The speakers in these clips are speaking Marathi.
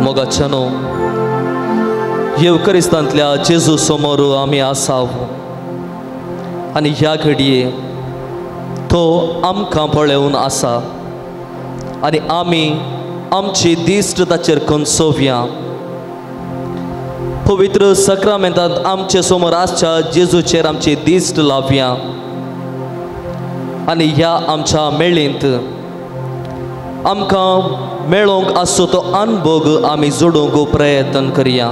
मोगाच्यानो येवकरिस्तांतल्या जेजू समोर आमी आसाव आनी ह्या घडये तो आमकां पळोवन आसा आनी आमी आमची दिश्ट ताचेर कोंसोवया। पवित्र सक्रामेंतांत आमचे समोर आसच्या जेजूचेर आमची दिश्ट लावया आनी ह्या आमच्या मेळींत आमकां मेळोंक आसचो तो अनुभव आमी जोडूंक प्रयत्न करया.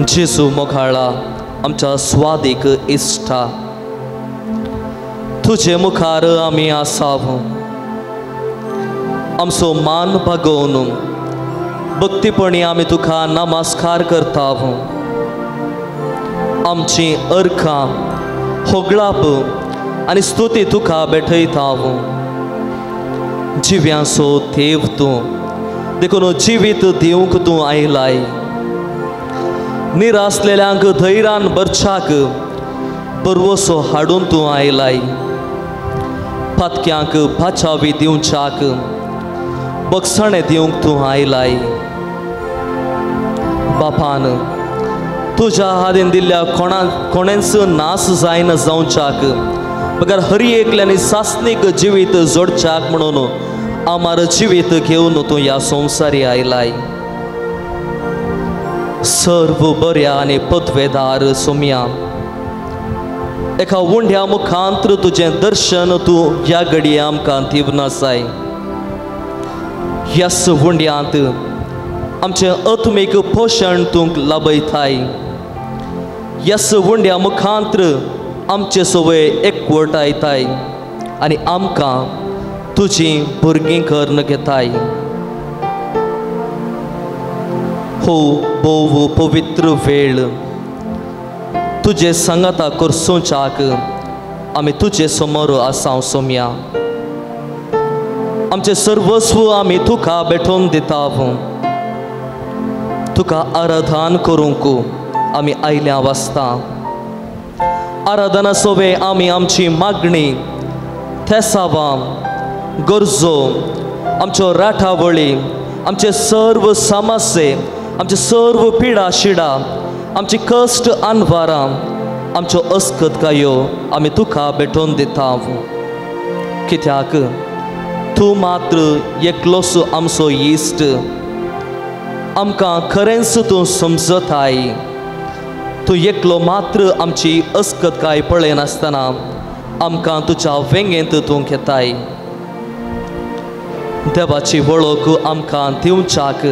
जेजू मोखाळा आमच्या स्वादीक इश्टा, तुझे मुखार आमी आसाव. आमचो मान भागोवन भक्तीपणी आमी तुका नमस्कार करताव. आमची अर्खां होगळाप आनी स्तुती तुका भेटयताव. जिव्यांचो देव तूं, देखून जिवीत दिवंक तूं आयलाय. निरासलेल्यांक धैर्यान भरच्याक बरवसो हाडून तूं आयलाय. फातक्यांक बाचावी दिवच्याक बक्षणे दिवंक तूं आयलाय. बापान तुज्या हातीन दिल्ल्या कोणेंच नास जायना जावच्याक बगर हरी एकल्यानी सासनीक जिवीत जोडच्याक म्हणून आमार जिवीत घेवन तूं ह्या संवसारी आयलाय. सर्व बऱ्या आनी पदवेदार सोम्या, एका उंड्या मुखांतर तुजें दर्शन तूं ह्या घडये आमकां दिवन आसाय. ह्याच उंड्यांत आमचें आत्मीक पोशण तूं लाभयताय. ह्याच उंड्या मुखांतर आमचे सवय एकवटायताय आनी आमकां तुजी भुरगीं करून घेताय. हो बोव पवित्र वेळ तुजे संगता करसूच्याक आमी तुजे समोर आसाव सोम्या. आमचे सर्वस्व आमी तुका भेटोवन दिताव. तुका आराधन करूंक आमी आयल्या वासता. आराधना सोवे आमी आमची मागणी, थेसावां, गरजो, आमच्यो राठावळी, आमचे सर्व समस्ये, आमचे सर्व पिडा शिडा, आमची कश्ट आनवारां, आमच्यो अस्कतकायो आमी तुका भेटोवन दिताव. कित्याक तूं मात्र एकलोसो आमचो इश्ट. आमकां खरेंच तूं समजताय. तूं एकलो मात्र आमची अस्कतकाय पळयनासतना आमकां तुज्या वेंगेंत तूं घेताय. देवाची वळख आमकां दिवच्याक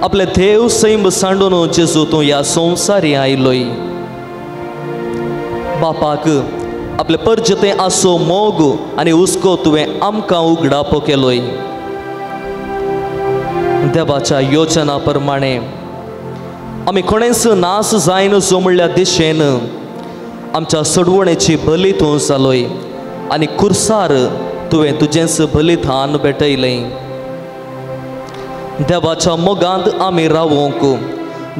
आपले देव सैम सांडून जेजू तूं ह्या संवसारी आयलोय. बापाक आपले परजतें आसो मोग आनी हुस्को तुवें आमकां उगडाप केलोय. देवाच्या योजना प्रमाणे आमी कोणेंच नास जायन म्हणल्या दिशेन आमच्या सडवणेची बली तूं जालोय आनी कुर्सार तुवें तुजेंच बलिदान भेटयलें. देवाच्या मोगांत आमी रावूंक,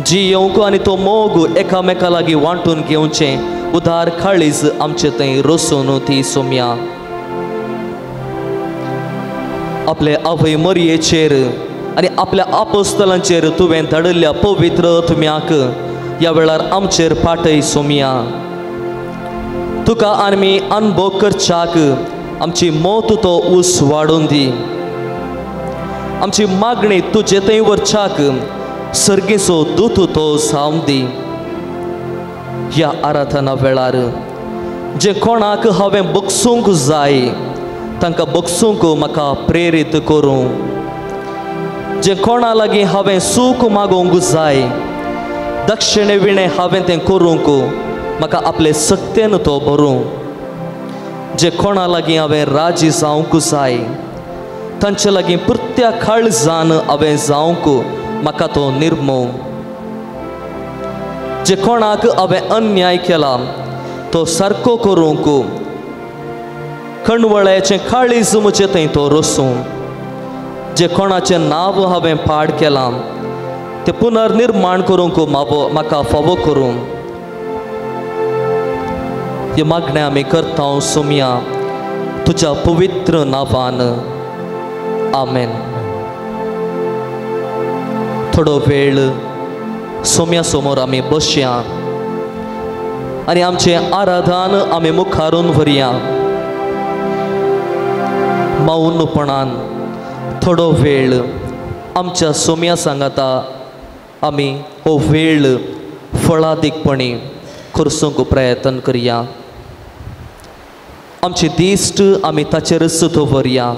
जियोंक आनी तो मोग एकामेका लागीं वांटून घेवचें उदार काळीज आमचे थंय रोसून ती सोम्या. आपले आवय मरयेचेर आनी आपल्या आपोस्तलांचेर तुवें धाडिल्ल्या पवित्र आत्म्याक ह्या वेळार आमचेर पाठय सोम्या. तुका आमी अनुभव करच्याक आमची मोत तो ऊस वाडून दी. आमची मागणी तुजे थंय व्हरच्याक सर्गेचो दूत तो जावन दी. ह्या आराधना वेळार जे कोणाक हांवें बगसूंक जाय तांकां बगसूंक म्हाका प्रेरीत करूं. जे कोणा लागीं हांवें सूख मागोवंक जाय दक्षिणे विणे हांवें तें करूंक म्हाका आपले सक्तेन तो भरूं. जे कोणा लागीं हांवें राजी जावंक जाय तांचे लागीं पुर्त्या काळजान हांवें जावंक म्हाका तो निर्मव. जे कोणाक हांवें अन्याय केला तो सारको करूंक कणवळ्याचें काळीज म्हजे थंय तो रोसूं. जे कोणाचें नांव हांवें पाड केलां तें पुनर्निर्माण करूंक म्हाका फावो करूं. हे मागणें आमी करता सोम्या तुज्या पवित्र नांवान. आमेन. थोडो वेळ सोम्या समोर आमी बसया आनी आमचें आराधन आमी मुखारून व्हरया. मौनपणान थोडो वेळ आमच्या सोम्या सांगाता आमी हो वेळ फळादीकपणी करसूंक प्रयत्न करया. आमचे दिश्ट आमी ताचेरच दवरया.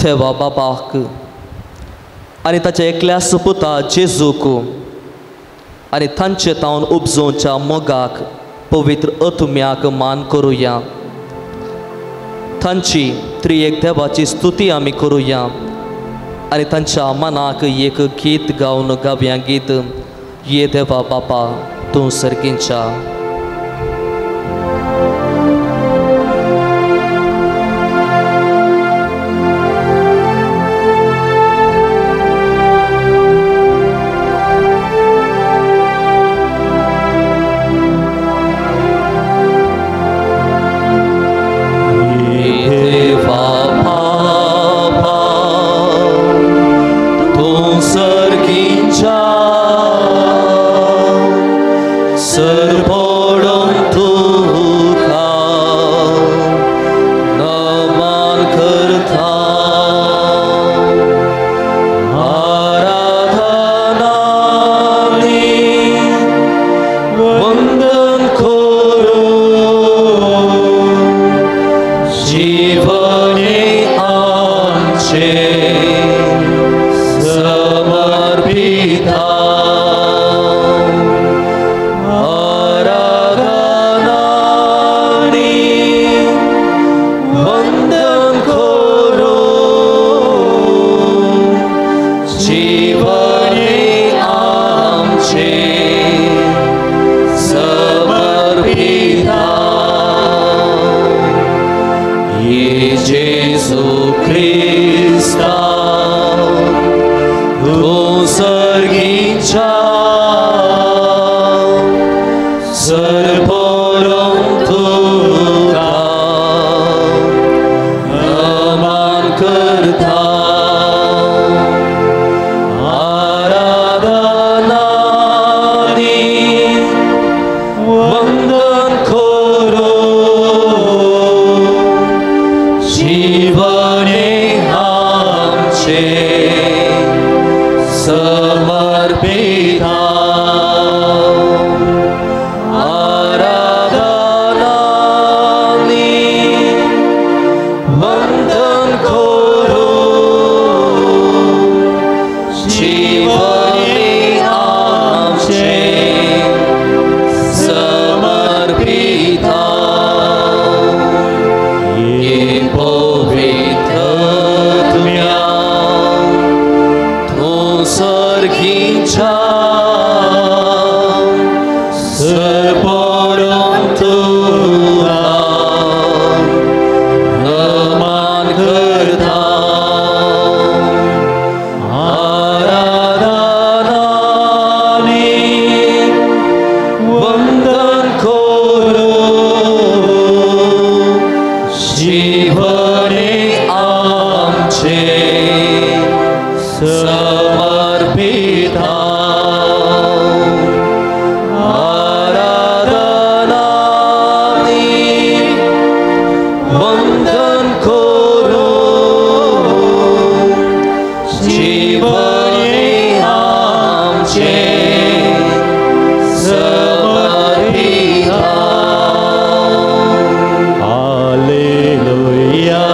देवा बापाक आनी ताच्या एकल्याच पुता जेजूक आनी तांचे तावन उपजोवच्या मोगाक पवित्र अतुम्याक मान करुया. तांची त्रिएक देवाची स्तुती आमी करुया आनी तांच्या मनाक एक गीत गावन गावया. गीत ये देवा बापा तूं सर्गींच्या. Alleluia.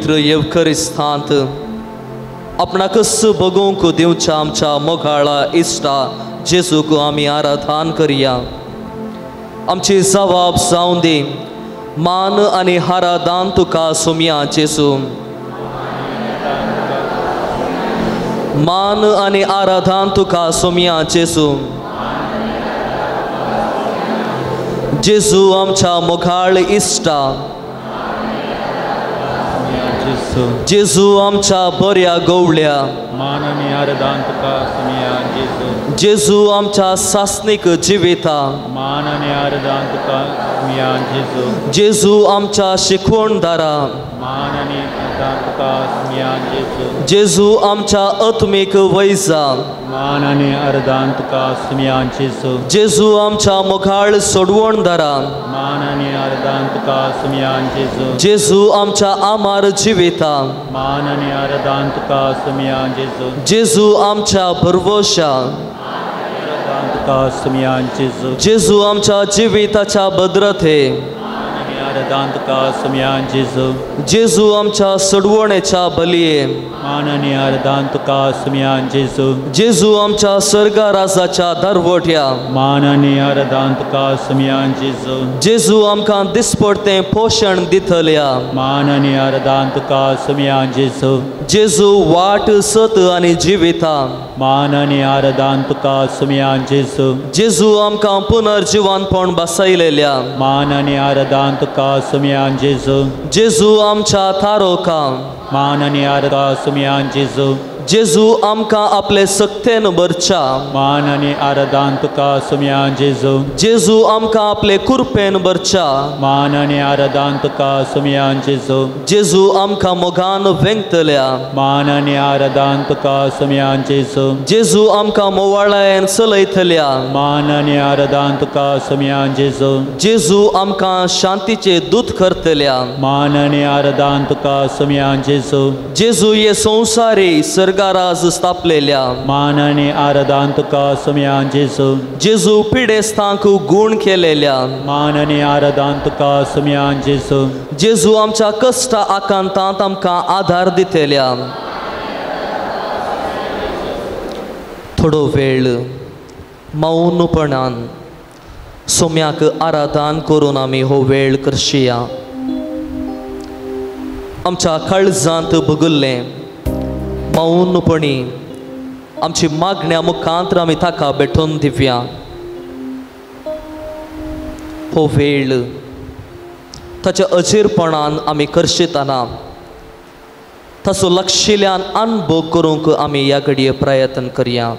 पवित्र येवकरिस्तांत आपणाकच बगूंक दिवच्या आमच्या मोगाळा इश्टा जेजूक आमी आराधन करिया. आमची जबाब जावं दी मान आनी आराधन तुका सोमिया जेजू. मान आनी आराधन तुका सोमिया जेजू. जेजू आमच्या मोगाळ इश्टा. जेजू आमच्या बऱ्या गवळ्या. मान आनी आराधन तुका सोमिया जेजू. जेजू आमच्या सासनीक जिविता. मान आनी आराधन तुका सोमिया जेजू. जेजू आमच्या शिकवणदारा. मान आनी आराधन तुका सोमिया जेजू. जेजू आमच्या आत्मिक वैजा. मान आनी आराधन तुका सोमिया जेजू. जेजू आमच्या मोगाळ सोडवणदारा. मान आनी आराधन तुका सोमिया जेजू. जेजू आमच्या आमार जिविता. मान आनी आराधन तुका सोमिया जेजू. जेजू आमच्या भरवशा. आराधन तुका सोमिया जेजू. जेजू आमच्या जिविताच्या भद्रते. आनी आराधन तुका सोमिया जेजू. जेजू आमच्या सोडवणेच्या बलये. मान आनी आराधन तुका सोमिया जेजू. जेजू आमच्या सर्गा राजाच्या दरवट्या. मान आनी आराधन तुका सोमिया जेजू. जेजू आमकां दिसपडतें पोशण दितल्या. मान आनी आराधन तुका सोमिया जेजू. जेजू वाट सत आनी जिविता. मान आनी आराधन तुका सोमिया जेजू. जेजू आमकां पुनर्जीवनपण बसयलेल्या. मान आनी आराधन तुका सोमिया जेजू. जेजू आमच्या तारोका. मान आनी आराधन सोमिया जेजू. जेजू आमकां आपले सक्तेन भरच्या. मान आनी आराधन तुका सोमिया जेजू. जेजू आमकां आपले कुरपेन भरच्या. मान आनी आराधन तुका सोमिया जेजू. जेजू आमकां मोगान वेंगतल्या. मान आनी आराधन तुका सोमिया जेजू. जेजू आमकां मोवाळायेन चलयतल्या. मान आनी आराधन तुका सोमिया जेजू. जेजू आमकां शांतीचे दूत करतल्या. मान आनी आराधन तुका सोमिया जेजू. जेजू हे संवसारी सर्गाराज स्थापलेल्या. मान आनी आराधन तुका सोमिया जेजू. जेजू पिडेस्तांक गुण केलेल्या. मान आनी आराधन तुका सोमिया जेजू. जेजू आमच्या कष्ट आकांतांत आमकां आधार दितल्या. थोडो वेळ मौनपणान सोम्याक आराधन करून आमी हो वेळ करशिया. आमच्या काळजांत भगुल्लें मौनपणी आमची मागण्या मुखांतर आमी ताका भेटोवन दिवया. हो वेळ ताच्या अजीरपणान आमी करशिताना ताचो लक्षिल्ल्यान अनुभव करूंक आमी ह्या घडये प्रयत्न करया.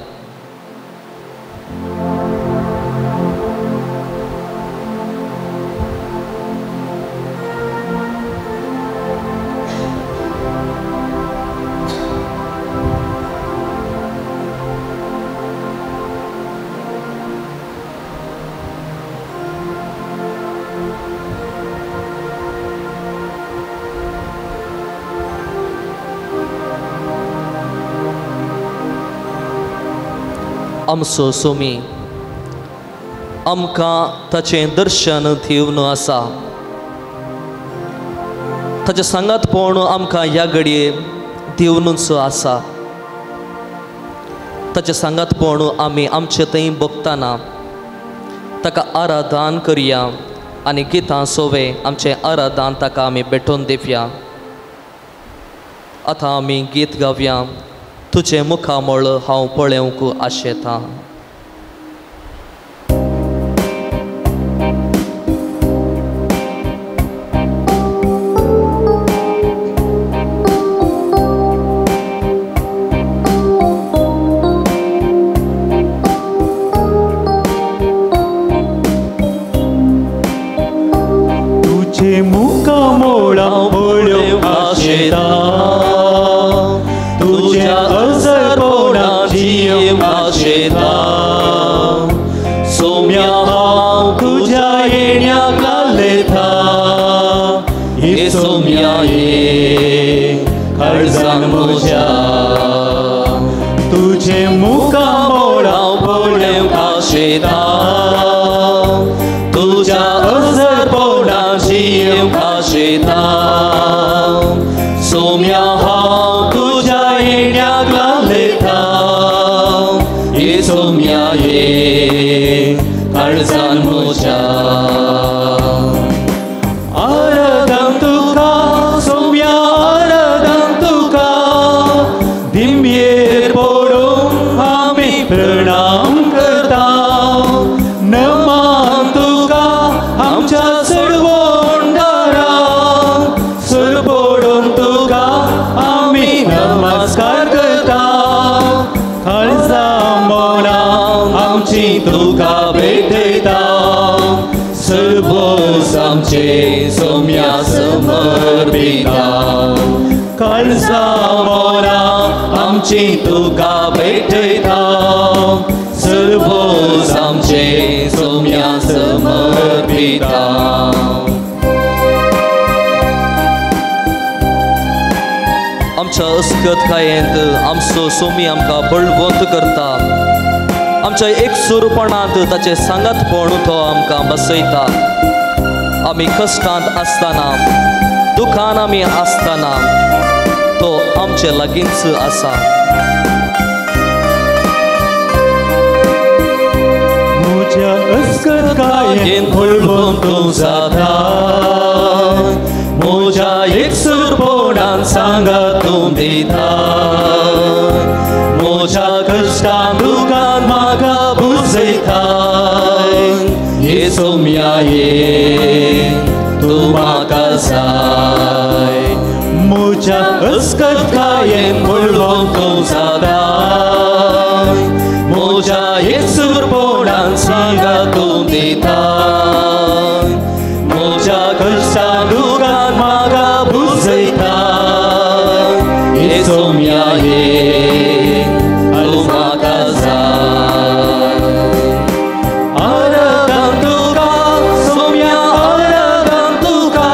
आमचो सोमी आमकां ताचें दर्शन दिवन आसा. ताचें सांगातपण आमकां ह्या घडये दिवनूच आसा. ताचें सांगातपण आमी आमचे थंय भोगतना ताका आराधन करया आनी गितां सोवे आमचें आराधन ताका आमी भेटोवन दिवया. आतां आमी गीत गावया. तुझे मुखामळ हांव पळोवंक आशेतां. तुझे मुखामळ हांव पळोवंक आशेतां. तुझ्या अजरपणाची आशेतां. सोम्या हांव तुझ्या येण्याक लालयता. हे सोम्या ये काळजान म्हज्या. तुझे मुखामळ हांव पळोवंक आशेतां. तुझ्या अजरपणाची आशेतां. काळजान म्हज्या आराधन तुका सौम्या आराधन तुका दिम्येर पडून आमी प्रणाम करता नमान तुका आमच्या सर्वोंडारा सर पडून तुका आमी नमस्कार करता काळजा मोना आमची तुका भेटयता सर्वोस आमचे सौम्या समर्पिता काळजा मोना आमची तुका भेटयता सर्वोस आमचे सौम्या समर्पिता आमच्या अस्कत कायेंत आमचो सोमी आमकां बळवंत करता आमच्या एकसुरपणांत ताचे सांगातपण तो आमकां बसयता आमी कश्टांत आसतना दुखान आमी आसतना तो आमचे लागींच आसा म्हज्या अस्कत कायेन बळवंत जाता म्हज्या एकसुरपणान सांगात दिता म्हज्या कश्टान दुखान म्हाका बुजयता हे सौम्या ये तूं म्हाका जाय म्हज्या अस्कत कायेन बळवंत जाता म्हज्या एकसुरपणान सांगात दिता म्हज्या कश्टान दुखान म्हाका बुजयता हे सौम्या ये तूं म्हाका जाय आराधन तुका सौम्या आराधन तुका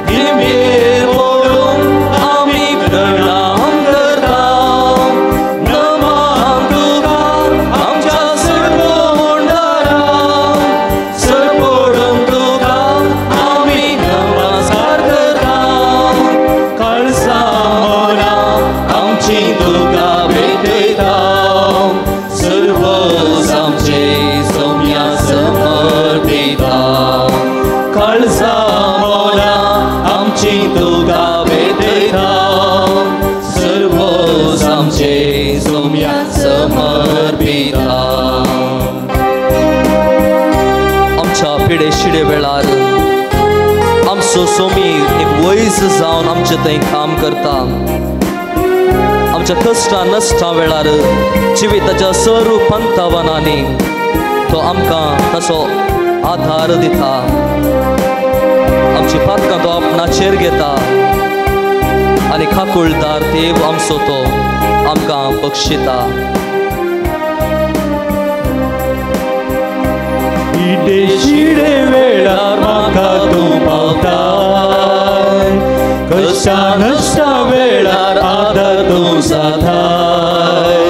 दिम्येर पडून आमी प्रणाम करता नमान तुका आमच्या सर्वोंडारा सर पडून तुका आमी नमस्कार करता काळजा मोना आमची तुका भेटयता सर्वोस आमचे सौम्या समर्पिता काळजा मोना आमची तुका भेटयता सर्वोस आमचे सौम्या समर्पिता आमच्या पिडे शिडे वेळार आमचो सोमी एक वैज जावन आमचे थंय काम करता आमच्या कश्टा नश्टा वेळार जिविताच्या सर्व पंथावनांनी तो आमकां ताचो आधार दिता आमची पातकां तो आपणाचेर घेता आनी खाकुळदार देव आमचो तो आमकां बक्षिता पिडे शिडे वेळार म्हाका तूं पावता कश्टा नश्टा वेळार आदार तूं जाताय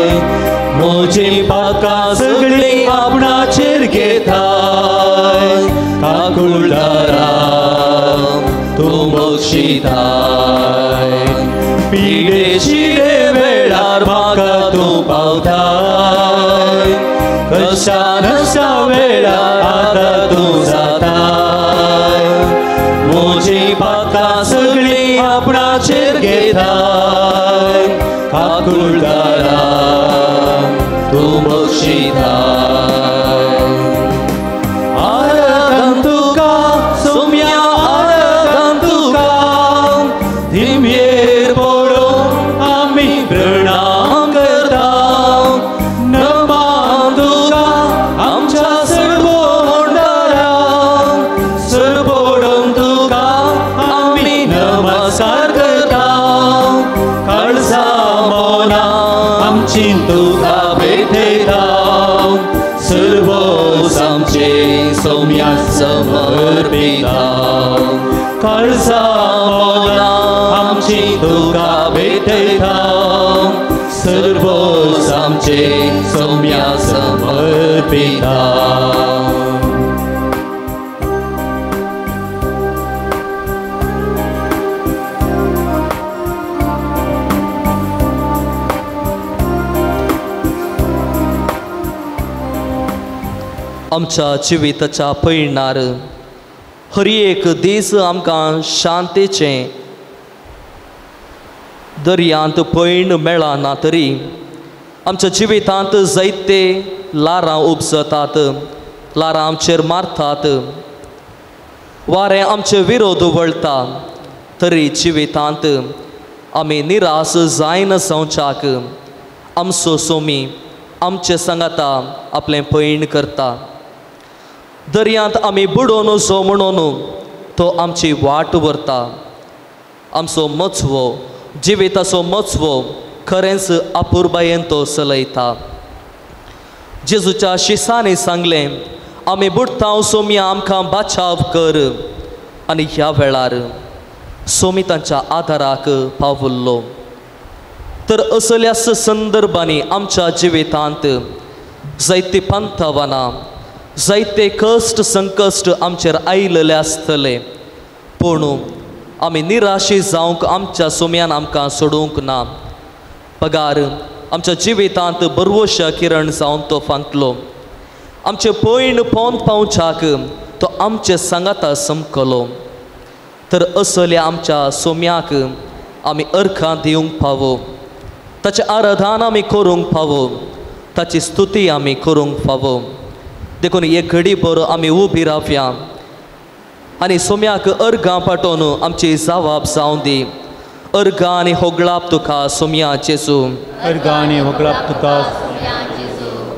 म्हजी पातकां सगळीं आपणाचेर घेताय काकुळदारा तूं बक्षिताय पिडे शिडे वेळार म्हाका तूं पावताय कश्टा नश्टा वेळार आदार तूं जाताय म्हजी पातकां सगळीं आपणाचेर घेताय काकुळदारा तूं बक्षिताय आराधन तुका सौम्या आराधन तुका दिम्येर पडून आमी प्रणाम करता नमान तुका आमच्या सर्वोंडारा सर पडून तुका आमी नमस्कार करता काळजा मोना आमची तुका भेटयता सर्वोस आमचे सौम्या समर्पिता काळजा मोना आमची तुका भेटयता सर्वोस आमचे सौम्या समर्पिता आमच्या जिविताच्या पळणार हर एक दीस आमकां शांतेचें दर्यांत पळण मेळना तरी आमच्या जिवितांत जायते लारां उपजतात, लारां आमचेर मारतात, वारें आमचे विरोध वळटा, तरी जिवितांत आमी निराश जायन जावच्याक आमचो सोमी आमचे सांगाता आपलें पळण करता. दर्यांत आमी बुडोवन वचो म्हणून तो आमची वाट व्हरता. आमचो मचवो जिविताचो मचवो खरेंच आपुरबायेन तो चलयता. जेजूच्या शिसांनी सांगलें, आमी बुडता सोम्या आमकां बाचाव कर. आनी ह्या वेळार सोमी तांच्या आदाराक पावल्लो. तर असल्याच संदर्भांनी आमच्या जिवितांत जायती पंथावनां, जायते कश्ट संकश्ट आमचेर आयिल्ले आसतले, पूण आमी निराशी जावंक आमच्या सोम्यान आमकां सोडूंक ना. पगार आमच्या जिवितांत बरवोशा किरण जावन तो फांतलो. आमचे पळण पोंद पावच्याक तो आमचे सांगाता समकलो. तर असल्या आमच्या सोम्याक आमी अर्खां दिवंक फावो, ताचें आराधन आमी करूंक फावो, ताची स्तुती आमी करूंक फावो. देखून एक घडी भर आमी उबी रावया आनी सोम्याक अर्गां पाठोवन आमची जावाब जावं दी. अर्गां आनी होगळाप तुका सोम्या जेजू. अर्गां आनी होगळाप तुका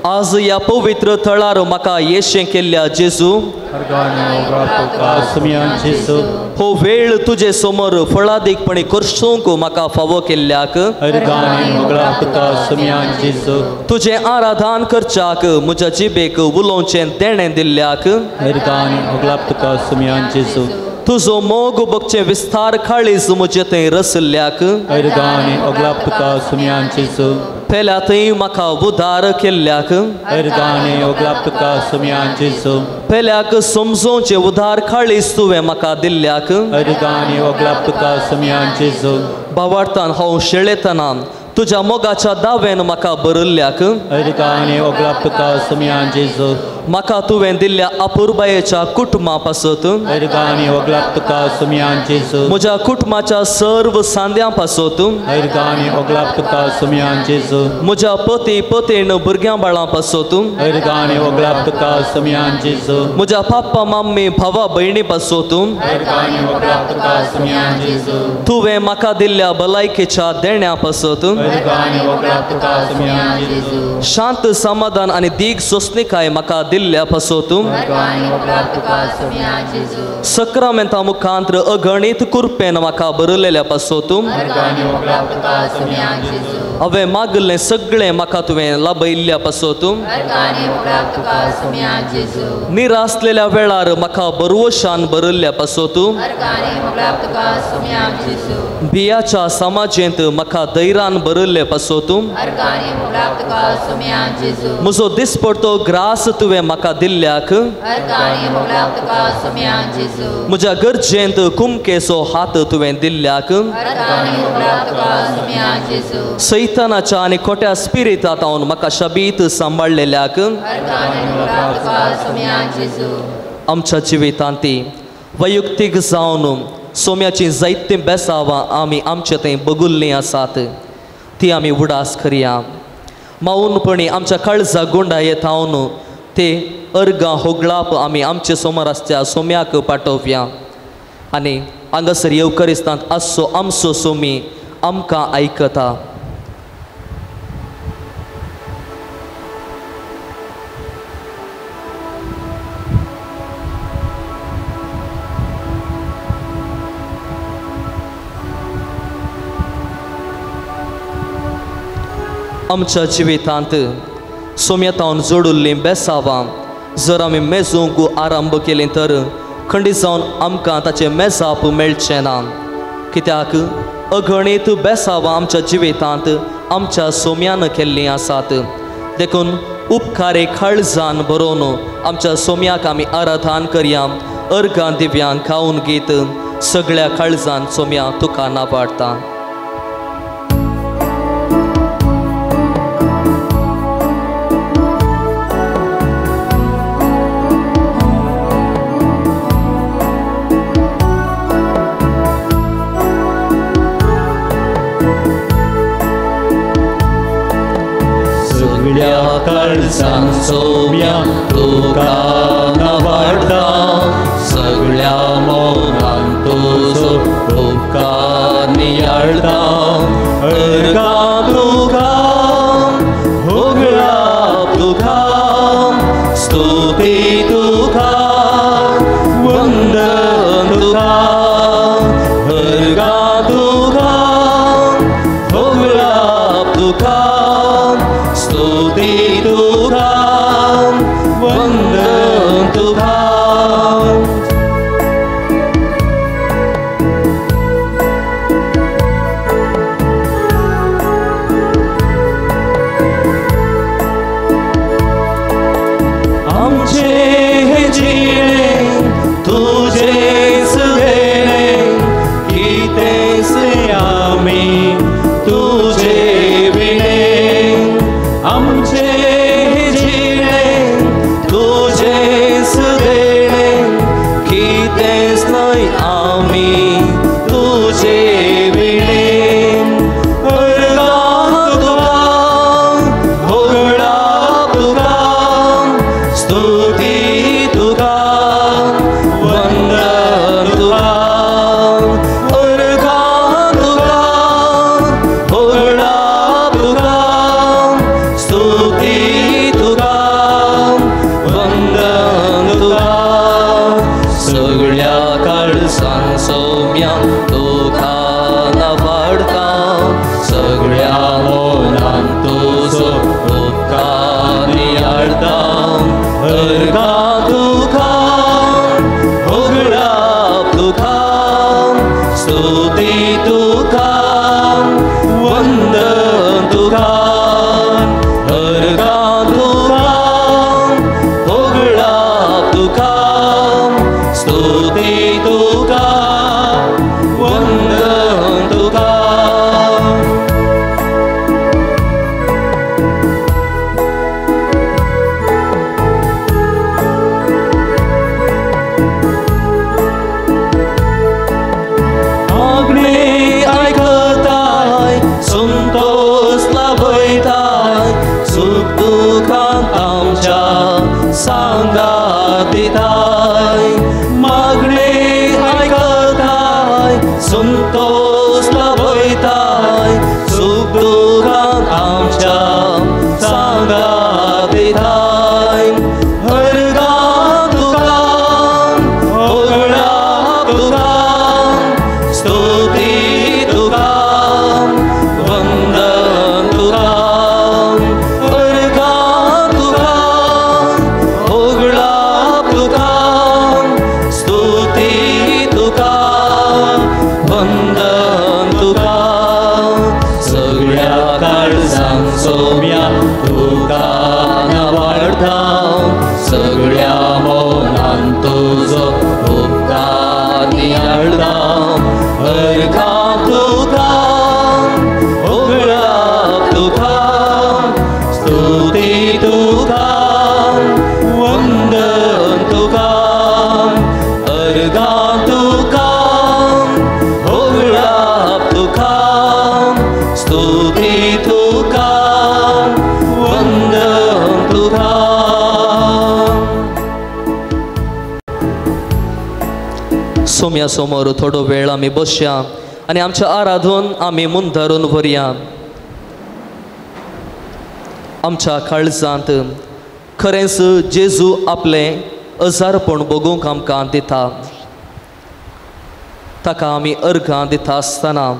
आज ह्या पवित्र थळार म्हाका येशें केल्ल्या जेजू. अर्गां आनी होगळाप तुका सोम्या जेजू. हो वेळ तुजे समोर फळादीकपणी करसूंक म्हाका फावो केल्ल्याक अर्गां आनी होगळाप तुका सोम्या जेजू. तुजें आराधन करच्याक म्हज्या जिबेक उलोवचें देणें दिल्ल्याक अर्गां आनी होगळाप तुका सोम्या जेजू. तुजो मोग बगचें विस्तार काळीज म्हजे थंय रसल्ल्याक अर्गां आनी होगळाप तुका सोम्या जेजू. पेल्या थंय म्हाका उदार केल्ल्याक अर्गां आनी होगळाप तुका सोम्या जेजू. पेल्याक समजोवचें उदार काळीज तुवें म्हाका दिल्ल्याक अर्गां आनी होगळाप तुका सोम्या जेजू. भावार्थान हांव शेळेतना तुज्या मोगाच्या दावेन म्हाका बरयल्ल्याक अर्गां आनी होगळाप तुका सोम्या जेजू. म्हाका तुवें दिल्ल्या आपुरबायेच्या कुटुंबा पासत अर्गां आनी होगळाप तुका सोम्या जेजू. म्हज्या कुटुंबाच्या सर्व सांद्यां पासत अर्गां आनी होगळाप तुका सोम्या जेजू. म्हज्या पती पतीण भुरग्यां बाळां पासत अर्गां आनी होगळाप तुका सोम्या जेजू. म्हज्या पाप्पा मम्मी भावा भयणी पासत अर्गां आनी होगळाप तुका सोम्या जेजू. तुवें म्हाका दिल्ल्या भलायकेच्या देण्या पासत अर्गां आनी होगळाप तुका सोम्या जेजू. शांत समाधान आनी दीग सोंसणीकाय म्हाका दिल्ल्या पासत अर्गां आनी होगळाप तुका सोम्या जेजू. सक्रामेंता मुखांत्र अगणित कुरपेन म्हाका बरयलेल्या पासत अर्गां आनी होगळाप तुका सोम्या जेजू. हांवें मागलें सगळें म्हाका तुवें लाभयल्ल्या पासत अर्गां आनी होगळाप तुका सोम्या जेजू. निरासलेल्या वेळार म्हाका बरवशान बरयल्ल्या पासत अर्गां आनी होगळाप तुका सोम्या जेजू. बियाच्या समाजेंत म्हाका धैर्यान बरयल्ले पासत अर्गां आनी होगळाप तुका सोम्या जेजू. म्हजो दिसपडतो ग्रास तुवें म्हाका दिल्ल्याक अर्गां आनी होगळाप तुका सोम्या जेजू. म्हज्या गरजेंत कुमकेचो हात तुवें दिल्ल्याक अर्गां आनी होगळाप तुका सोम्या जेजू. सैतानाच्या आनी खोट्या स्पिरितांत म्हाका शाबीत सांबाळलेल्याक अर्गां आनी होगळाप तुका सोम्या जेजू. आमच्या जिवितांत वैयक्तीक जावन सोम्याची जायती बेसावां आमी आमचे थंय बगुल्लीं आसात, ती आमी उडास करया. माऊनपणी आमच्या काळजा गुंडायेत हांवन ते अर्गां होगळाप आमी आमचे समोर आसच्या सोम्याक पाठोवया. आनी हांगासर येवकरिस्तांत आसचो आमचो सोमी आमकां आयकता. आमच्या जिवितांत सोम्यतावन जोडुल्लीं बेसावां जर आमी मेजूंक आरंभ केलें तर खंडीत जावन आमकां ताचें मेजाप मेळचें ना. कित्याक अगणीत बेसावां आमच्या जिवितांत आमच्या सोम्यान केल्लीं आसात. देखून उपकारे काळजान भरोवन आमच्या सोम्याक आमी आराधन करया. अर्गां दिव्यांक खावन गीत सगळ्या काळजान सोम्या तुका नावाडटा. काळजान सोम्या तुका नावाडता सगळ्या मोगान तुजो उपकार नियाळता अर्गां तुका होगळा तुका स्तुती तुका वंदन तुका अर्गां तुका होगळा तुका स्तुती तुका वंदन तुका आमचे हे जिणे तुझेच देणे कितेंच आमी तुझे विणे आमचे हे जिणे तुझेच देणे कितेंच नाही आमी तुझे विणे अर्गां तुका होगळा तुका स्तुती तुका वंदन तुका अर्गां तुका होगळा तुका स्तुती तुका वंदन तुका सगळ्या काळजान सौम्या तुका नावाडता सगळ्या मोलान तुजो उपकार नियाळता अर्गां तुका होगळा तुका स्तुती तुका वंदन तुका अर्गां तुका होगळा तुका स्तुती तुका वंदन तुका मागणी आयकताय संतोष लाभयताय सुख दुखांत आमच्या सांगात दिताय मागणी आयकताय संतोष लाभयताय सुख दुखांत आमच्या सांगात दिताय अर्गां तुका होगळा तुका स्तुती तुका वंदन तुका अर्गां तुका होगळा तुका स्तुती तुका वंदन तुका सगळ्या काळजान सौम्या तुका नावाडता सगळ्या मोलान तुजो उपकार नियाळता अर्गां तुका होगळा तुका स्तुती तुका वंदन तुका अर्गां तुका होगळा तुका स्तुती तुका वंदन तुका सोम्या समोर थोडो वेळ आमी बसया आनी आमच्या आराधन आमी मुंधारून व्हरया आमच्या काळजांत खरेंच जेजू आपलें अजारपण बगूंक आमकां दिता ताका आमी अर्गां दिता आसतना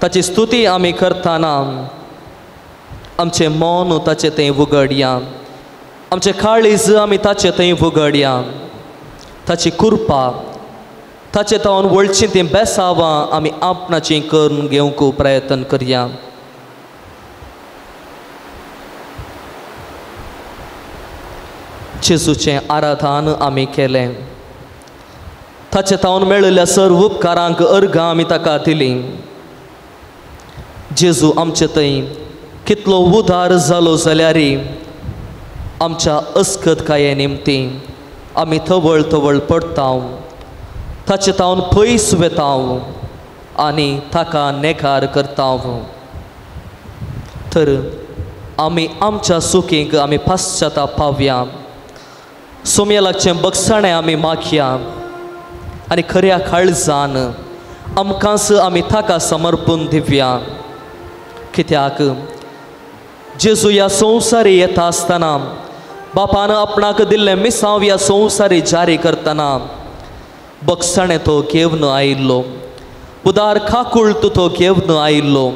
ताची स्तुती आमी करतना आमचें मन ताचें थंय उगडया आमचें काळीज आमी ताचें थंय उगडया ताची कृपा ताचे तावन व्हडचीं तीं बेसावां आमी आपणाचीं करून घेवंक प्रयत्न करया जेजूचें आराधन आमी केलें ताचे तावन मेळिल्ल्या सर्व उपकारांक अर्गां आमी ताका दिलीं जेजू आमचे थंय कितलो उदार जालो जाल्यारय आमच्या अस्खदकाये निमती आमी थवळ थवळ पडटाव ताचे तावन पयस वेताव आनी ताका नेकार करताव तर आमी आमच्या चुकींक आमी पाश्चाताप पावया. सोम्या लागचें बगसाणें आमी मागया आनी खऱ्या काळजान आमकांच आमी ताका समर्पून दिवया. कित्याक जेजू ह्या संवसारी येता आसतना बापान आपणाक दिल्लें मिसांव ह्या संवसारी जारी करतना बगसाणें तो घेवन आयिल्लो, उदार काकुळ्ट तो घेवन आयिल्लो,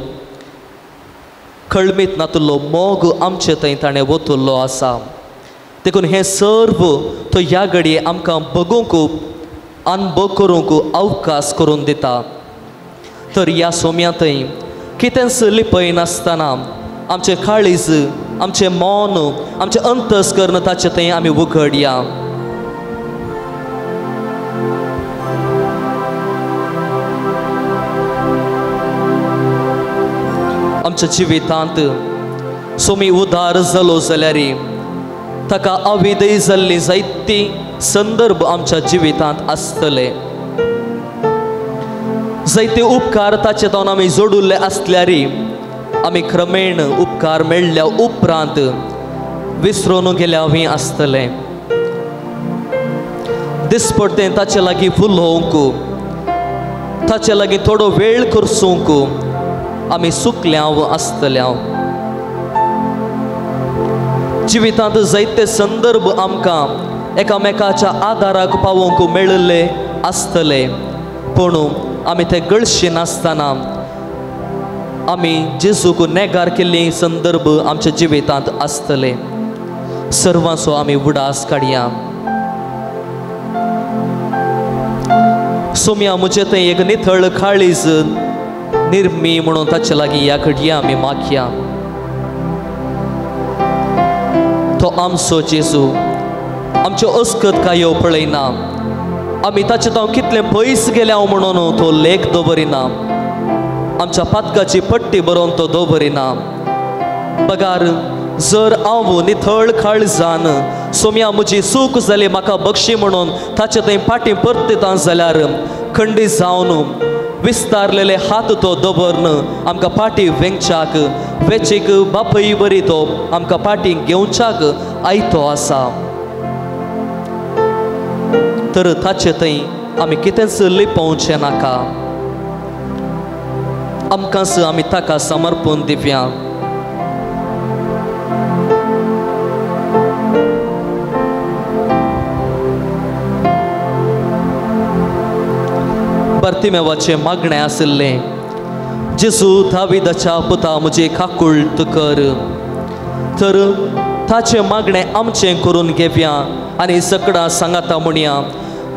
कळमीत नातुल्लो मोग आमचे थंय ताणें वतुल्लो आसा. देखून हें सर्व तो ह्या घडये आमकां बगूंक अनुभव करूंक अवकाश करून दिता. तर ह्या सोम्या थंय कितेंच लिपय नासतना आमचें काळीज, आमचें मौन, आमचें अंतस्करण ताचे थंय आमी उगडया. आमच्या जिवितांत सोमी उदार जालो जाल्यार ताका अविधय जाल्ली जायती संदर्भ आमच्या जिवितांत आसतले. जायते उपकार ताचे तावन आमी जोडुल्ले आसल्यार आमी क्रमेण उपकार मेळ्ळ्या उपरांत विसरून गेल्यावी आसतले. दिसपडटें ताचे लागीं उलोवंक, ताचे लागीं थोडो वेळ करसूंक आमी सुकल्याव आसतल्या. जिवितांत जायते संदर्भ आमकां एकामेकाच्या आदाराक पावोवंक मेळिल्ले आसतले, पूण आमी ते गळशी नासतना आमी जेजूक नेगार केल्ली संदर्भ आमच्या जिवितांत आसतले. सर्वांचो आमी उडास काडया. सोम्या म्हजे थंय एक नितळ काळीज निर्मी म्हणून ताचे लागीं ह्या घडये आमी मागया. तो आमचो जेजू आमच्यो अस्कत कायो पळयना. आमी ताचे तांव कितलें पयस गेल्या म्हणून तो लेख दवरिना. आमच्या पातकाची पट्टी बरोवन तो दवरिना. पगार जर हांव नितळ काळजान सोम्या म्हजी चूक जाली म्हाका बक्षी म्हणून ताचे थंय फाटीं परतिता जाल्यार खंडीत जावन विस्तारलेले हात तो दवरन आमकां फाटीं वेंगच्याक, वेचीक बापय बरी तो आमकां फाटीं घेवच्याक आयतो आसा. तर ताचे थंय आमी कितेंच लिपोवचें नाका. आमकांच आमी ताका समर्पून दिवया. बार्तिमेवाचें मागणें आसलें, जेजू दाविदाच्या पुता म्हजी काकुळट कर. तर ताचें मागणें आमचें करून घेवया आनी सगळां सांगाता म्हणया,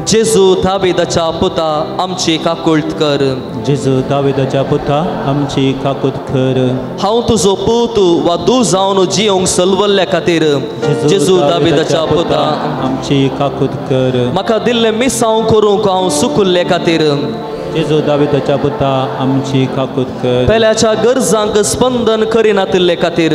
जेजू दाविदाच्या पुता आमची काकुळट कर. जेजू दाविदाच्या पुता आमची काकुळट कर. हांव तुजो पूत वा तूं जावन जियोंक सलवल्ल्या खातीर जेजू दाविदाच्या पुता आमची काकुळट कर. म्हाका दिल्लें मिसांव करूंक हांव सुकुल्ले खातीर जेजू दाविदाच्या पुता आमची काकुळट कर. पेल्याच्या गरजांक स्पंदन करिनातिल्ले खातीर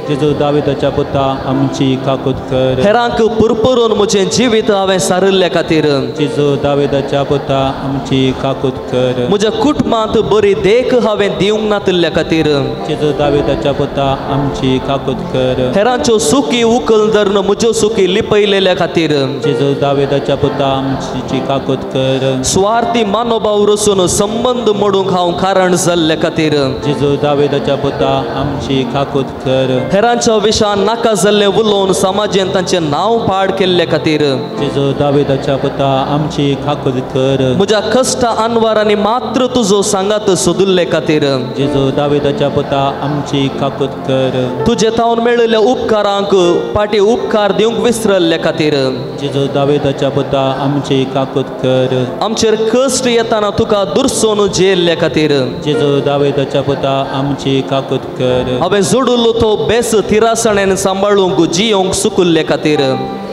जेजू दाविदाच्या पुता आमची काकुळट कर. हेरांक पुरपुरून म्हजें जिवीत हांवें सारिल्ले खातीर जेजू दाविदाच्या पुता आमची काकुळट कर. म्हज्या कुटुंबांत बरी देख हांवें दिवंक नातिल्ल्या खातीर जेजू दाविदाच्या पुता आमची काकुळट कर. हेरांच्यो सुखी उखल धरून म्हज्यो सुखी लिपयलेल्या खातीर जेजू दाविदाच्या पुता आमची काकुळट कर. स्वार्थी मानोभाव रचून संबंध मोडूंक हांव कारण जाल्ल्या खातीर जेजू दाविदाच्या पुता आमची काकुळट कर. हेरांच्या विशयान नाका जाल्लें उलोवन समाजान तांचें नांव पाड केल्ल्या खातीर जेजू दाविदाच्या पुता आमची काकुळट कर. म्हज्या कश्ट अनवारांनी मात्र तुजो सांगात सोदुल्ले खातीर जेजू दाविदाच्या पुता आमची काकुळट कर. तुजे तावन मेळिल्ल्या उपकारांक पाटी उपकार दिवंक विसरल्ल्या खातीर जेजू दाविदाच्या पुता आमची काकुळट कर. आमचेर कश्ट येताना तुका दुर्सोन जेल्ल्या खातीर जेजू दाविदाच्या पुता आमची काकुळट कर. हांवें जोडुल्लो तो बेस तिरासणेन सांबाळूंक जियोंक सुकुल्ले खातीर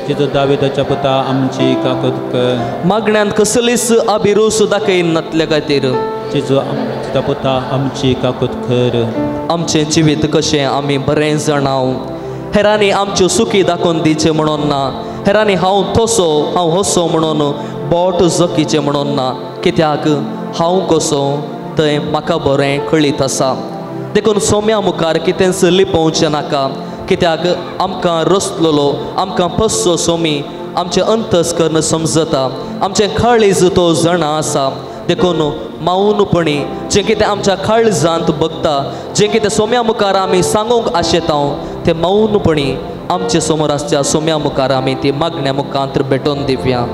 जेजू दाविदाच्या पुता आमची काकुळट कर. मागण्यांत कसलीच अभिरूस दाखयनातल्या खातीर जेजू दाविदाच्या पुता आमची काकुळट कर. आमचें जिवीत कशें आमी बरें जाणाव. हेरांनी आमच्यो सुखी दाखोवन दिचे म्हणून ना. हेरांनी हांव तसो हांव हसो म्हणून बोट जकीचें म्हणून ना. कित्याक हांव कसो थंय म्हाका बरें कळीत आसा. देखून सोम्या मुखार कितेंच लिपोवचें नाका. कित्याक आमकां रचलेलो आमकां पस्सो सोमी आमचे अंतस्कर्ण समजता आमचे काळीज तो जाणा आसा देखून माऊनपणी जें कितें आमच्या काळजांत बगता जें कितें सोम्या मुखार आमी सांगूंक आशेता तें माऊनपणी आमचे समोर आसच्या सोम्या मुखार आमी ती मागण्या मुखांतर भेटोवन दिवया.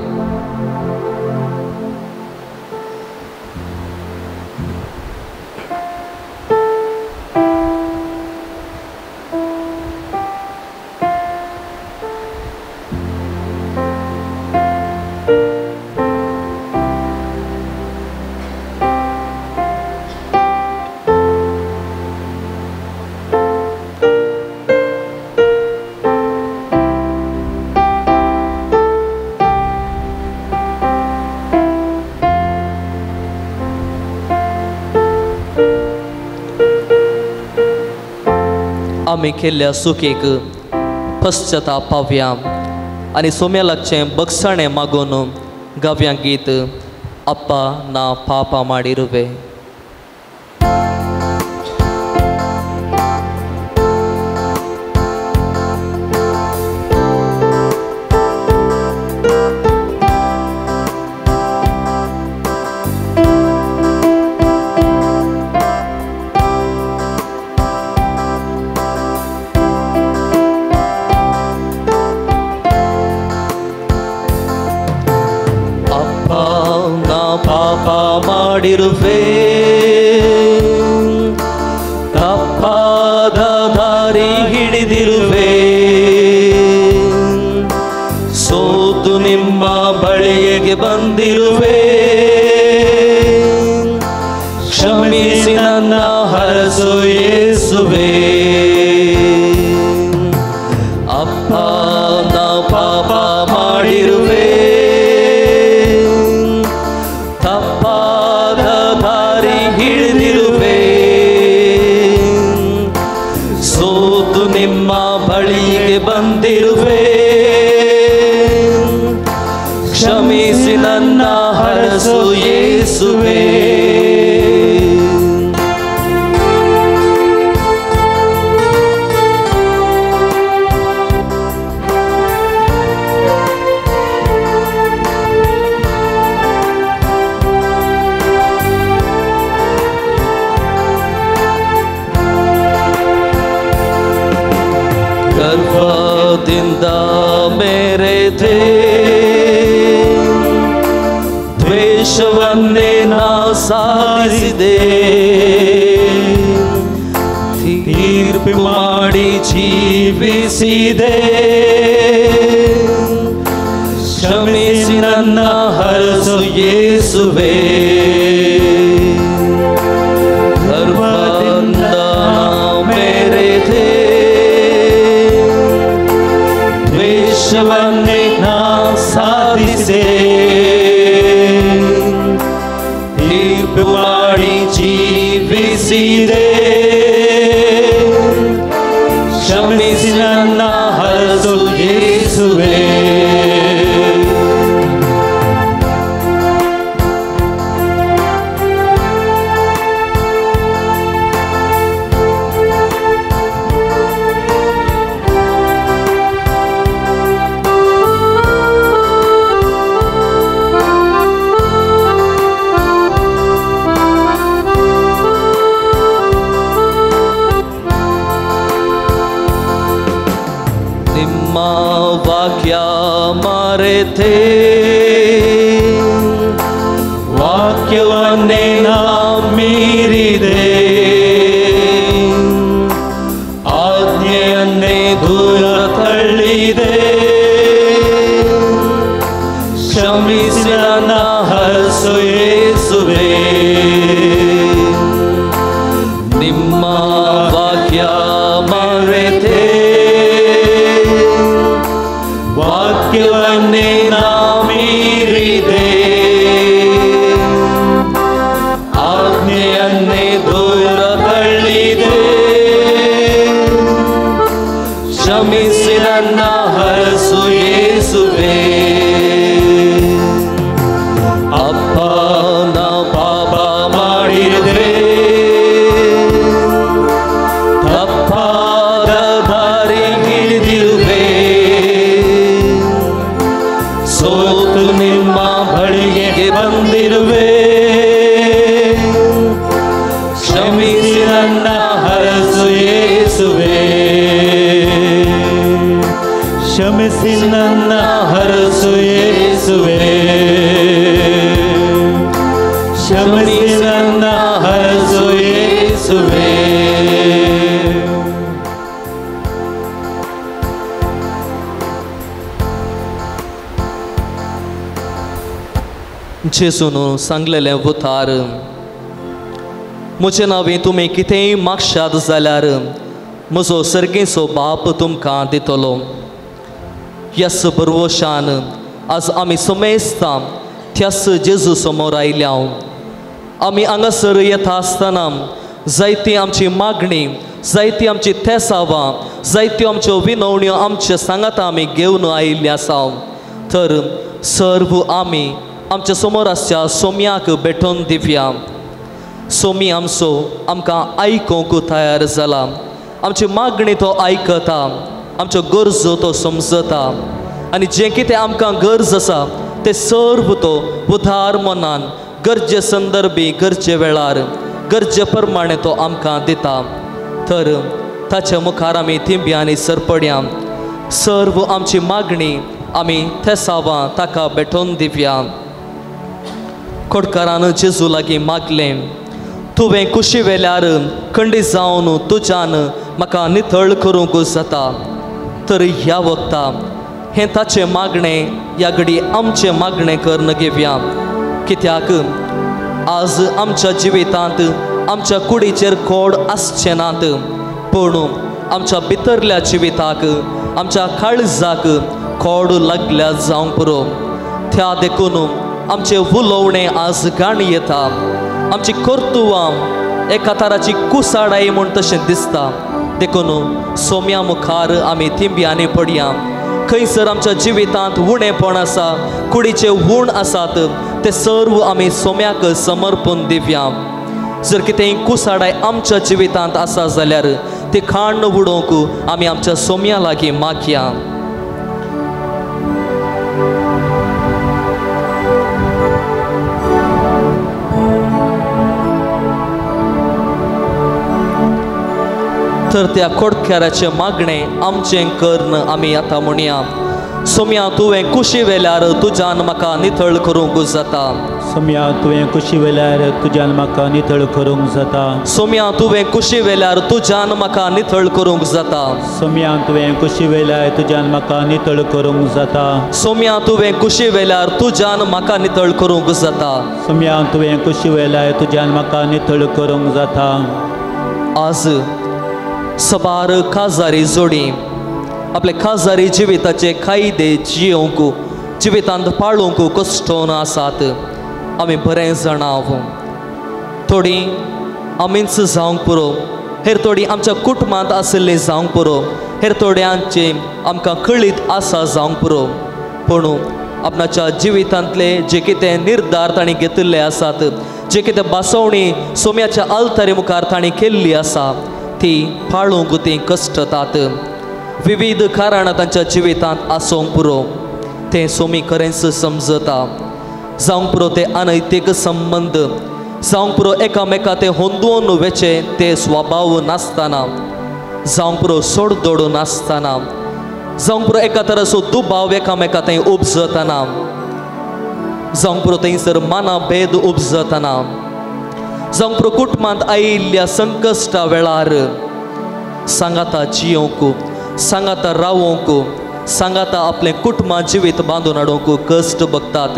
आमी केल्ल्या चुकेक पश्चाताप पावया आनी सोम्या लागचें बगसाणें मागून गावया गीत अप्पा ना पापा ಮಾಡಿರುವೆ. ಮಾಡಿರುವೆ ತಪ್ಪಾದ ದಾರಿ ಹಿಡಿದಿರುವೆ ಸೋತು ನಿಮ್ಮ ಬಳಿಗೆ ಬಂದಿರುವೆ ಕ್ಷಮಿಸಿ ನನ್ನ ಹರಸು ಯೇಸುವೆ. ಅಪ್ಪ ನಾ ಪಾಪ ಮಾಡಿರುವೆ ಬಳಿಗೆ ಬಂದಿರುವೆ ಕ್ಷಮಿಸಿ ನನ್ನ ಹರಸು ಯೇಸುವೆ. ಗರ್ಭದಿಂದ ಮೆರೆದೆ ದ್ವೇಷವನ್ನೇ ನಾ ಸಾರಿಸಿದೆ ತೀರ್ಪು ಮಾಡಿ ಜೀವಿಸಿದೆ ಕ್ಷಮಿಸಿ ನನ್ನ ಹರಸು ಯೇಸುವೆ. ಗರ್ಭದಿಂದ ಮೆರೆದೆ ದ್ವೇಷವನ್ನೇ ನಾ ಸಾಧಿಸೆ ತೀರ್ಪು ಮಾಡಿ ಜೀವಿಸಿದೆ ಕ್ಷಮಿಸಿ ನನ್ನ ಹರಸು ಯೇಸುವೆ. ನಿಮ್ಮ ವಾಕ್ಯ ಮರೆತೆ ವಾಕ್ಯವನ್ನೇ ನಾ ಮೀರಿದೆ ಆಜ್ಞೆಯನ್ನೇ ದೂರ ತಳ್ಳಿದೆ ಕ್ಷಮಿಸಿ ನನ್ನ ಹರಸು ಯೇಸುವೆ. ನಿಮ್ಮ ವಾಕ್ಯ ಮರೆತೆ ವಾಕ್ಯವನ್ನೇ ನಾ ಮೀರಿದೆ ಆಜ್ಞೆಯನ್ನೇ ದೂರ ತಳ್ಳಿದೆ ಕ್ಷಮಿಸಿ ನನ್ನ ಹರಸು ಯೇಸುವೆ. ಅಪ್ಪ ನಾ ಪಾಪ ಮಾಡಿರುವೆ ತಪ್ಪಾದ ದಾರಿ ಸೋತು ನಿಮ್ಮ ಬಳಿಗೆ ಬಂದಿರುವೆ. ಕ್ಷಮಿಸಿ ನನ್ನ ಹರಸು ಯೇಸುವೆ, ಕ್ಷಮಿಸಿ ನನ್ನ ಹರಸು ಯೇಸುವೆ, ಕ್ಷಮಿಸಿ ನನ್ನ ಹರಸು ಯೇಸುವೆ. जेजून सांगलेलें उतार, म्हजे नांवें तुमी कितेंय मागशात जाल्यार म्हजो सर्गेचो बाप तुमकां दितलो. ह्याच बरवशान आज आमी समेस्ता त्याच जेजू समोर आयल्या. आमी हांगासर येता आसतना जायती आमची मागणी, जायती आमची तेसावां, जायत्यो आमच्यो विनवण्यो आमचे सांगाता आमी घेवन आयिल्ली आसा. तर सर्व आमी आमच्या समोर आसच्या सोम्याक भेटोवन दिवया. सोमी आमचो आमकां आयकोंक तयार जाला. आमची मागणी तो आयकता, आमच्यो गरजो तो समजता आनी जें कितें आमकां गरज आसा तें सर्व तो उदार मनान गरजे संदर्भी, गरजे वेळार, गरजे प्रमाणे तो आमकां दिता. तर ताच्या मुखार आमी थिंब्यांनी सरपड्या. सर्व आमची मागणी आमी तेसावां ताका भेटोवन दिवया. खोडकारान जेजू लागीं मागलें, तुवें कुशी वेल्यार खंडी जावन तुज्यान म्हाका नितळ करूंक जाता. तर ह्या वखता हें ताचें मागणें ह्या घडी आमचें मागणें करन घेवया. कित्याक आज आमच्या जिवितांत आमच्या कुडीचेर खोड आसचे नात, पूण आमच्या भितरल्या जिविताक, आमच्या काळजाक खोड लागल्या जावंक पुरो. त्या देखून आमचे उलोवणें आज घाण येता, आमची कर्तुवां एका तराची कुसाडाई म्हूण तशें दिसता. देखून सोम्या मुखार आमी थिंब्यांनी पडया. खंयसर आमच्या जिवितांत उणेपण आसा, कुडीचे उण आसात, ते सर्व आमी सोम्याक समर्पण दिवया. जर कितेंय कुसाडाय आमच्या जिवितांत आसा जाल्यार ती खाण उडोवंक आमी आमच्या सोम्या लागीं मागया. तर त्या खोडक्याराचे मागणें आमचें करन आमी आतां म्हणया. सोम्या तुवें कुशी वेल्यार तुज्यान म्हाका नितळ करूंक जाता. सोम्या तुवें कुशी वेल्यार तुज्यान म्हाका नितळ करूंक जाता. सोम्या तुवें कुशी वेल्यार तुज्यान म्हाका नितळ करूंक जाता. सोम्या तुवें कुशी वेल्यार तुज्यान म्हाका नितळ करूंक जाता. सोम्या तुवें कुशी वेल्यार तुज्यान म्हाका नितळ करूंक जाता. सोम्या तुवें कुशी वेल्यार तुज्यान म्हाका नितळ करूंक जाता. आज सबार काजारी जोडी आपले काजारी जिविताचे कायदे जियोंक, जिवितांत पाळूंक कश्टोवन आसात. आमी बरें जाणाव. थोडी आमीच जावंक पुरो, हेर थोडी आमच्या कुटुंबांत आशिल्लीं जावंक पुरो, हेर थोड्यांचे आमकां कळीत आसा जावंक पुरो. पूण आपणाच्या जिवितांतले जे कितें निर्धार तांणी घेतिल्ले आसात, जे कितें बासवणी सोम्याच्या आल्तारी मुखार तांणी केल्ली आसा, ती पाळूंक ती कश्टतात. विविध कारणां तांच्या जिवितांत आसूंक पुरो. तें सोमी खरेंच समजता. जावंक पुरो ते अनैतीक संबंध, जावंक पुरो एकामेका ते होंदून वेचे ते स्वभाव नासतना, जावंक पुरो सोडदोड नासतना, जावंक पुरो एका तराचो दुबाव एकामेका थंय उपजतना, जावंक पुरो थंयसर मानाभेद उपजतना, जावंक पुरो कुटुंबांत आयिल्ल्या संकश्टा वेळार सांगाता जियोंक, सांगाता रावोंक, सांगाता आपलें कुटुंबां जिवीत बांदून हाडूंक कश्ट भोगतात.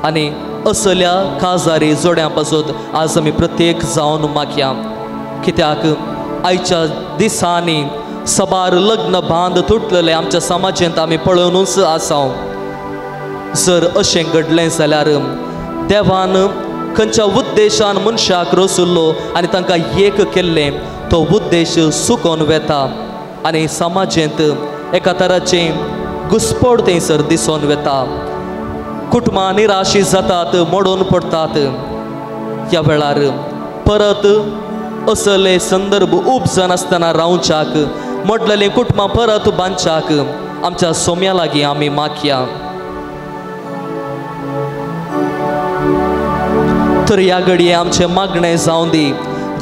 आनी असल्या काजारी जोड्यां पासून आज आमी प्रत्येक जावन मागया. कित्याक आयच्या दिसांनी सबार लग्न बांद तुटलेले आमच्या समाजांत आमी पळोवनूच आसा. जर अशें घडलें जाल्यार देवान खंयच्या उद्देशान मनशाक रचुल्लो आनी तांकां एक केल्लें तो उद्देश चुकोवन वेता आनी समाजांत एका तराचें घुस्पड थंयसर दिसून वेता. कुटुंबां निराशी जातात, मोडून पडटात. ह्या वेळार परत असले संदर्भ उपजन आसतना रावच्याक, मोडलेलीं कुटुंबां परत बांदच्याक आमच्या सोम्या लागीं आमी मागया. तर ह्या घडये आमचे मागणे जावन दी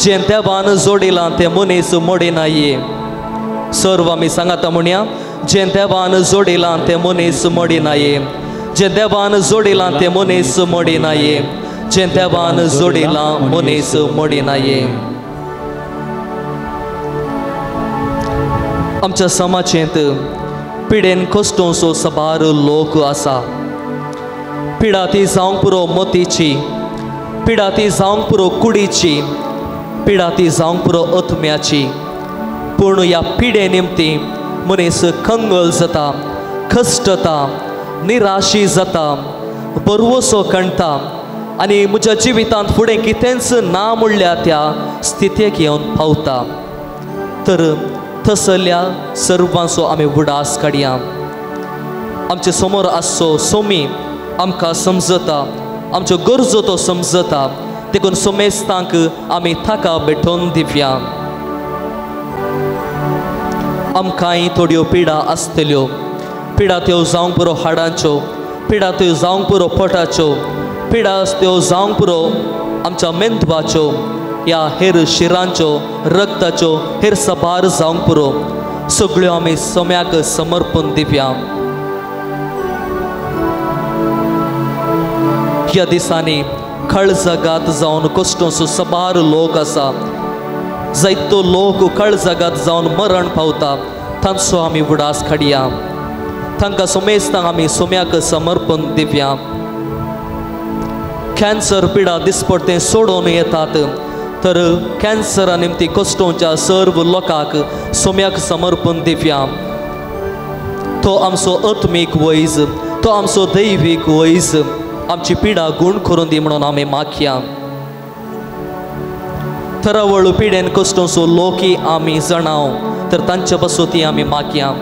जे देवान जोडिलां ते मनीस मोडिनाये सर्व आमी सांगाता म्हणया जे देवान जोडिलां ते मनीस मोडिनाये जे देवान जोडिलां ते मनीस मोडिनाये जे देवान जोडिलां मनीस मोडिनाये आमच्या समाजेंत पिडेन कश्टोंचो सबार लोक आसा पिडा ती जावंक पुरो मोतीची पिडा ती जावंक पुरो कुडीची पिडा ती जावंक पुरो अथम्याची पूण ह्या पिडे निमती मनीस कंगल जाता खसटता निराशी जाता बरवसो कणटा आनी म्हज्या जिवितांत फुडें कितेंच ना म्हणल्या त्या स्थितीक येवन पावता तर तसल्या सर्वांचो आमी उडास काडया आमचे समोर आसचो सोमी आमकां समजता आमच्यो गरजो तो समजता देखून सोमेस्तांक आमी ताका भेटोवन दिवया आमकांय थोड्यो पिडा आसतल्यो पिडा त्यो जावंक पुरो हाडांच्यो पिडा त्यो जावंक पुरो पोटाच्यो पिडा त्यो जावंक पुरो आमच्या मेंदवाच्यो या हेर शिरांच्यो रक्ताच्यो हेर सबार जावंक पुरो सगळ्यो आमी सोम्याक समर्पण दिवया ह्या दिसांनी काळजागात जावन कश्टोंचो सबार लोक आसा जायतो लोक काळजागात जावन मरण पावता तांचो आमी उडास काडया तांकां सोमेस्तांक आमी सोम्याक समर्पण दिवया कॅन्सर पिडा दिसपट्टे सोडून येतात तर कॅन्सरा निमती कश्टोंच्या सर्व लोकांक सोम्याक समर्पण दिवया तो आमचो आत्मीक वैज तो आमचो दैवीक वैज आमची पिडा गूण करून दी म्हणून आमी मागया तरावळ पिडेन कश्टोंचो लोकी आमी जाणाव तर तांचे पासून ती आमी मागया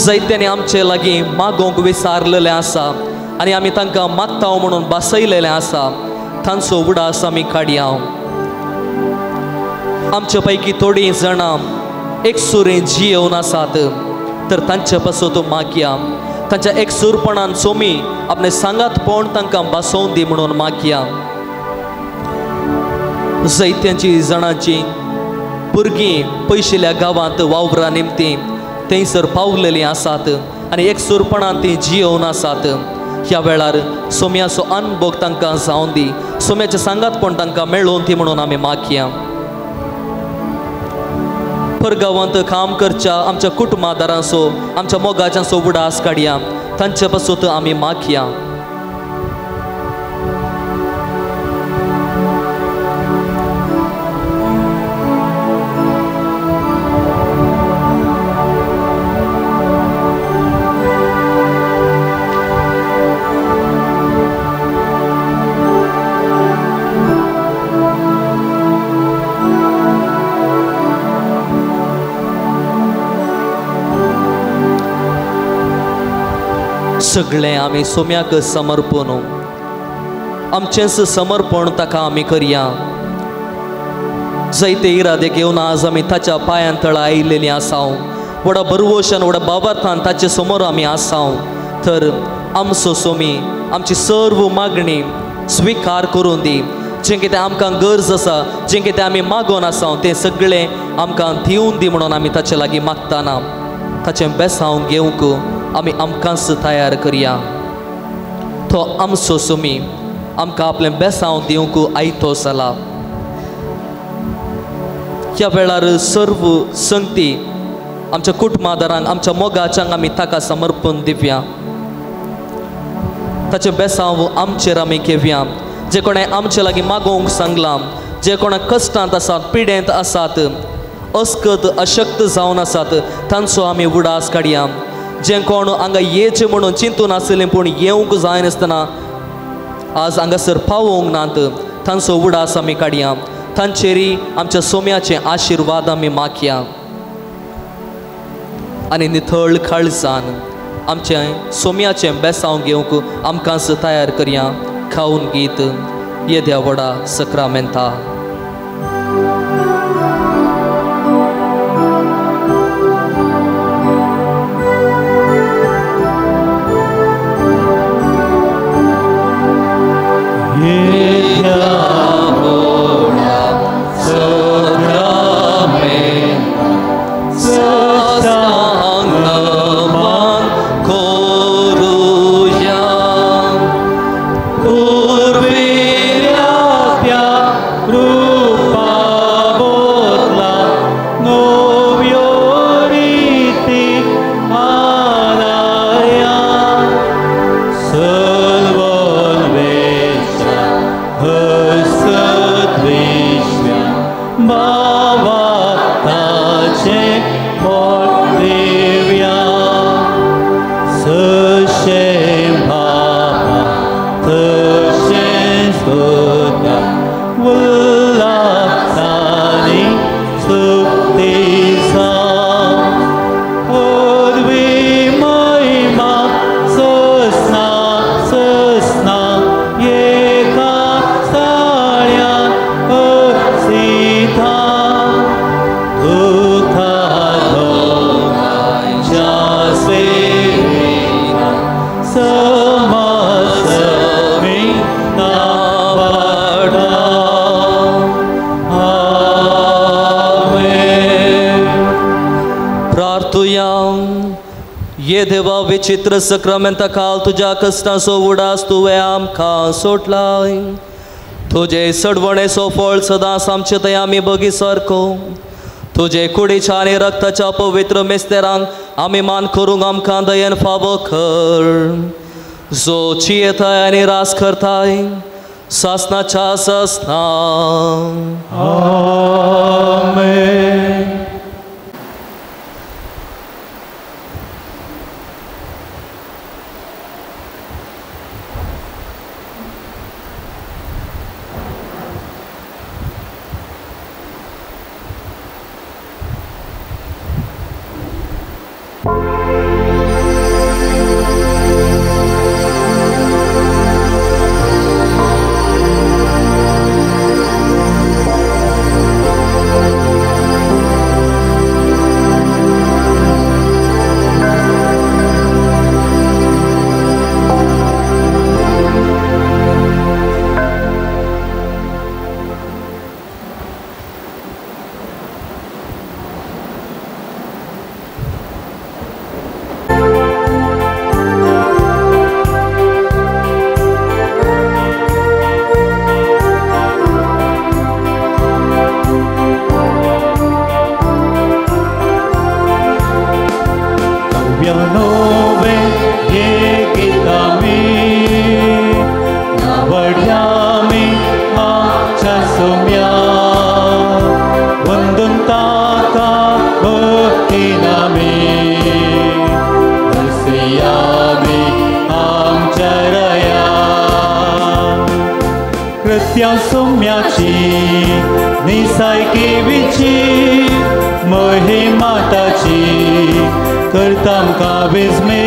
जायत्यांनी आमचे लागीं मागोंक विसारलेले आसा आनी आमी तांकां मागता म्हणून बासयलेले आसा तांचो उडास आमी काडया आमचे पैकी थोडी जाणां एकसुरे जियेवन आसात तर तांचे पासून तो मागया तांच्या एकसुरपणान सोमी आपणे सांगातपण तांकां बासोवन दी म्हणून मागया जायत्यांची जाणांची भुरगीं पयशिल्ल्या गांवांत वावरा निमती थंयसर पावलेलीं आसात आनी एकसुरपणान तीं जियेवन आसात ह्या वेळार सोम्याचो अनुभव तांकां जावन दी सोम्याचें सांगातपण तांकां मेळोवन दी म्हणून आमी मागया परगांवांत काम करच्या आमच्या कुटुंबादारांचो आमच्या मोगाच्यांचो उडास काडया तांचे पासून आमी मागया सगळें आमी सोम्याक समर्पण आमचेंच समर्पण ताका आमी करया जायते इरादे घेवन आज आमी ताच्या पांयां तळा आयिल्लीं आसाव व्हडा बरवोशान व्हडा बाबार्थान ताचे समोर आमी आसाव तर आमचो सोमी आमची सर्व मागणी स्विकार करून दी जें कितें आमकां गरज आसा जें कितें आमी मागोन आसाव तें सगळें आमकां दिवन दी म्हणून आमी ताचे लागीं मागतना ताचें बेसांव घेवंक आमी आमकांच तयार करया तो आमचो सोमी आमकां आपलें बेसांव दिवंक आयतो जाला ह्या वेळार सर्व संगती आमच्या कुटुंबादारांक आमच्या मोगाच्यांक आमी ताका समर्पण दिवया ताचें बेसांव आमचेर आमी घेवया जे कोणें आमचे लागीं मागोवंक सांगलां जे कोणाक कश्टांत आसात पिडेंत आसात अस्कत अशक्त जावन आसात तांचो आमी उडास काडया जे कोण हांगा येचें म्हणून चिंतून आसलें पूण येवंक जायनासतना आज हांगासर पावोंक नात तांचो उडास आमी काडया तांचेरी आमच्या सोम्याचे आशिर्वाद आमी मागया आनी नितळ काळजान आमचें सोम्याचें बेसांव घेवंक आमकांच तयार करया खावन गीत येद्या व्हडा सक्रामेंता येद्या समासमी नावाडा आमेन. प्रार्थूया. ये देवा विचित्र सक्रामेंता काल तुझ्या कष्टाचो उडास तुवें आमकां सोडलाय. तुझे सडवणेचो फळ सदांच आमचे थंय आमी बगी सारको. तुझे कुडीच्या आनी रक्ताच्या पवित्र मेस्तेरांक आमी मान करूंक आमकां दयेन फावो कर. जो चियेताय आनी रास करताय सासनाच्या सासना. आमेन. सोम्याची निसायकेविची महिमाताची करताम काबेजमे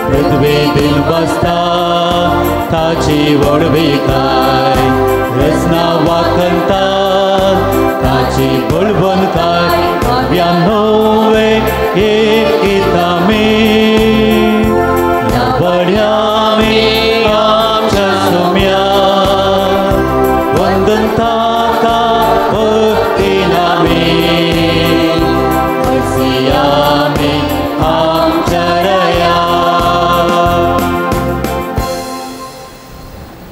पृथ्वी दिल बसता ताची वडविकाय रचना वाखनता ताची बळवंताय काव्यानोवे एकितामे बड्यामे आमच्या सोम्या वंदनता भक्तीनामे हसियामे आमचरया.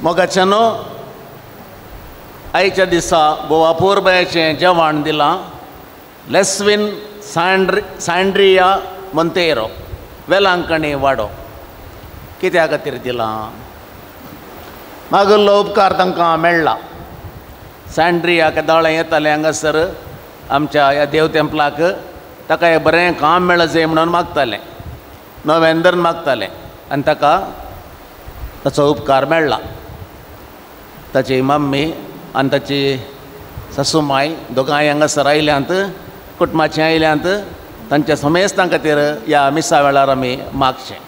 मोगाच्यानो आयच्या दिसा बोवा पोरबायेचें जेवण दिलां. लेस्विन सँड्रिया मोंतेरो वेलांकणी वाडो. कित्या खातीर दिलां? मागुल्लो उपकार तांकां मेळ्ळा. सँड्रिया केदाळे येताले हांगासर आमच्या ह्या देव तेंपलाक ताका हें बरें काम मेळ्ळें जाय म्हणून मागताले, नोव्हेंदर मागताले आनी ताका ताचो उपकार मेळ्ळा. ताची मम्मी आनी ताची सासूमाय दोगांय हांगासर आयल्यांत, कुटुंबाचीं आयल्यांत. तांच्या समेस्तां खातीर ह्या मिसा वेळार आमी मागचें.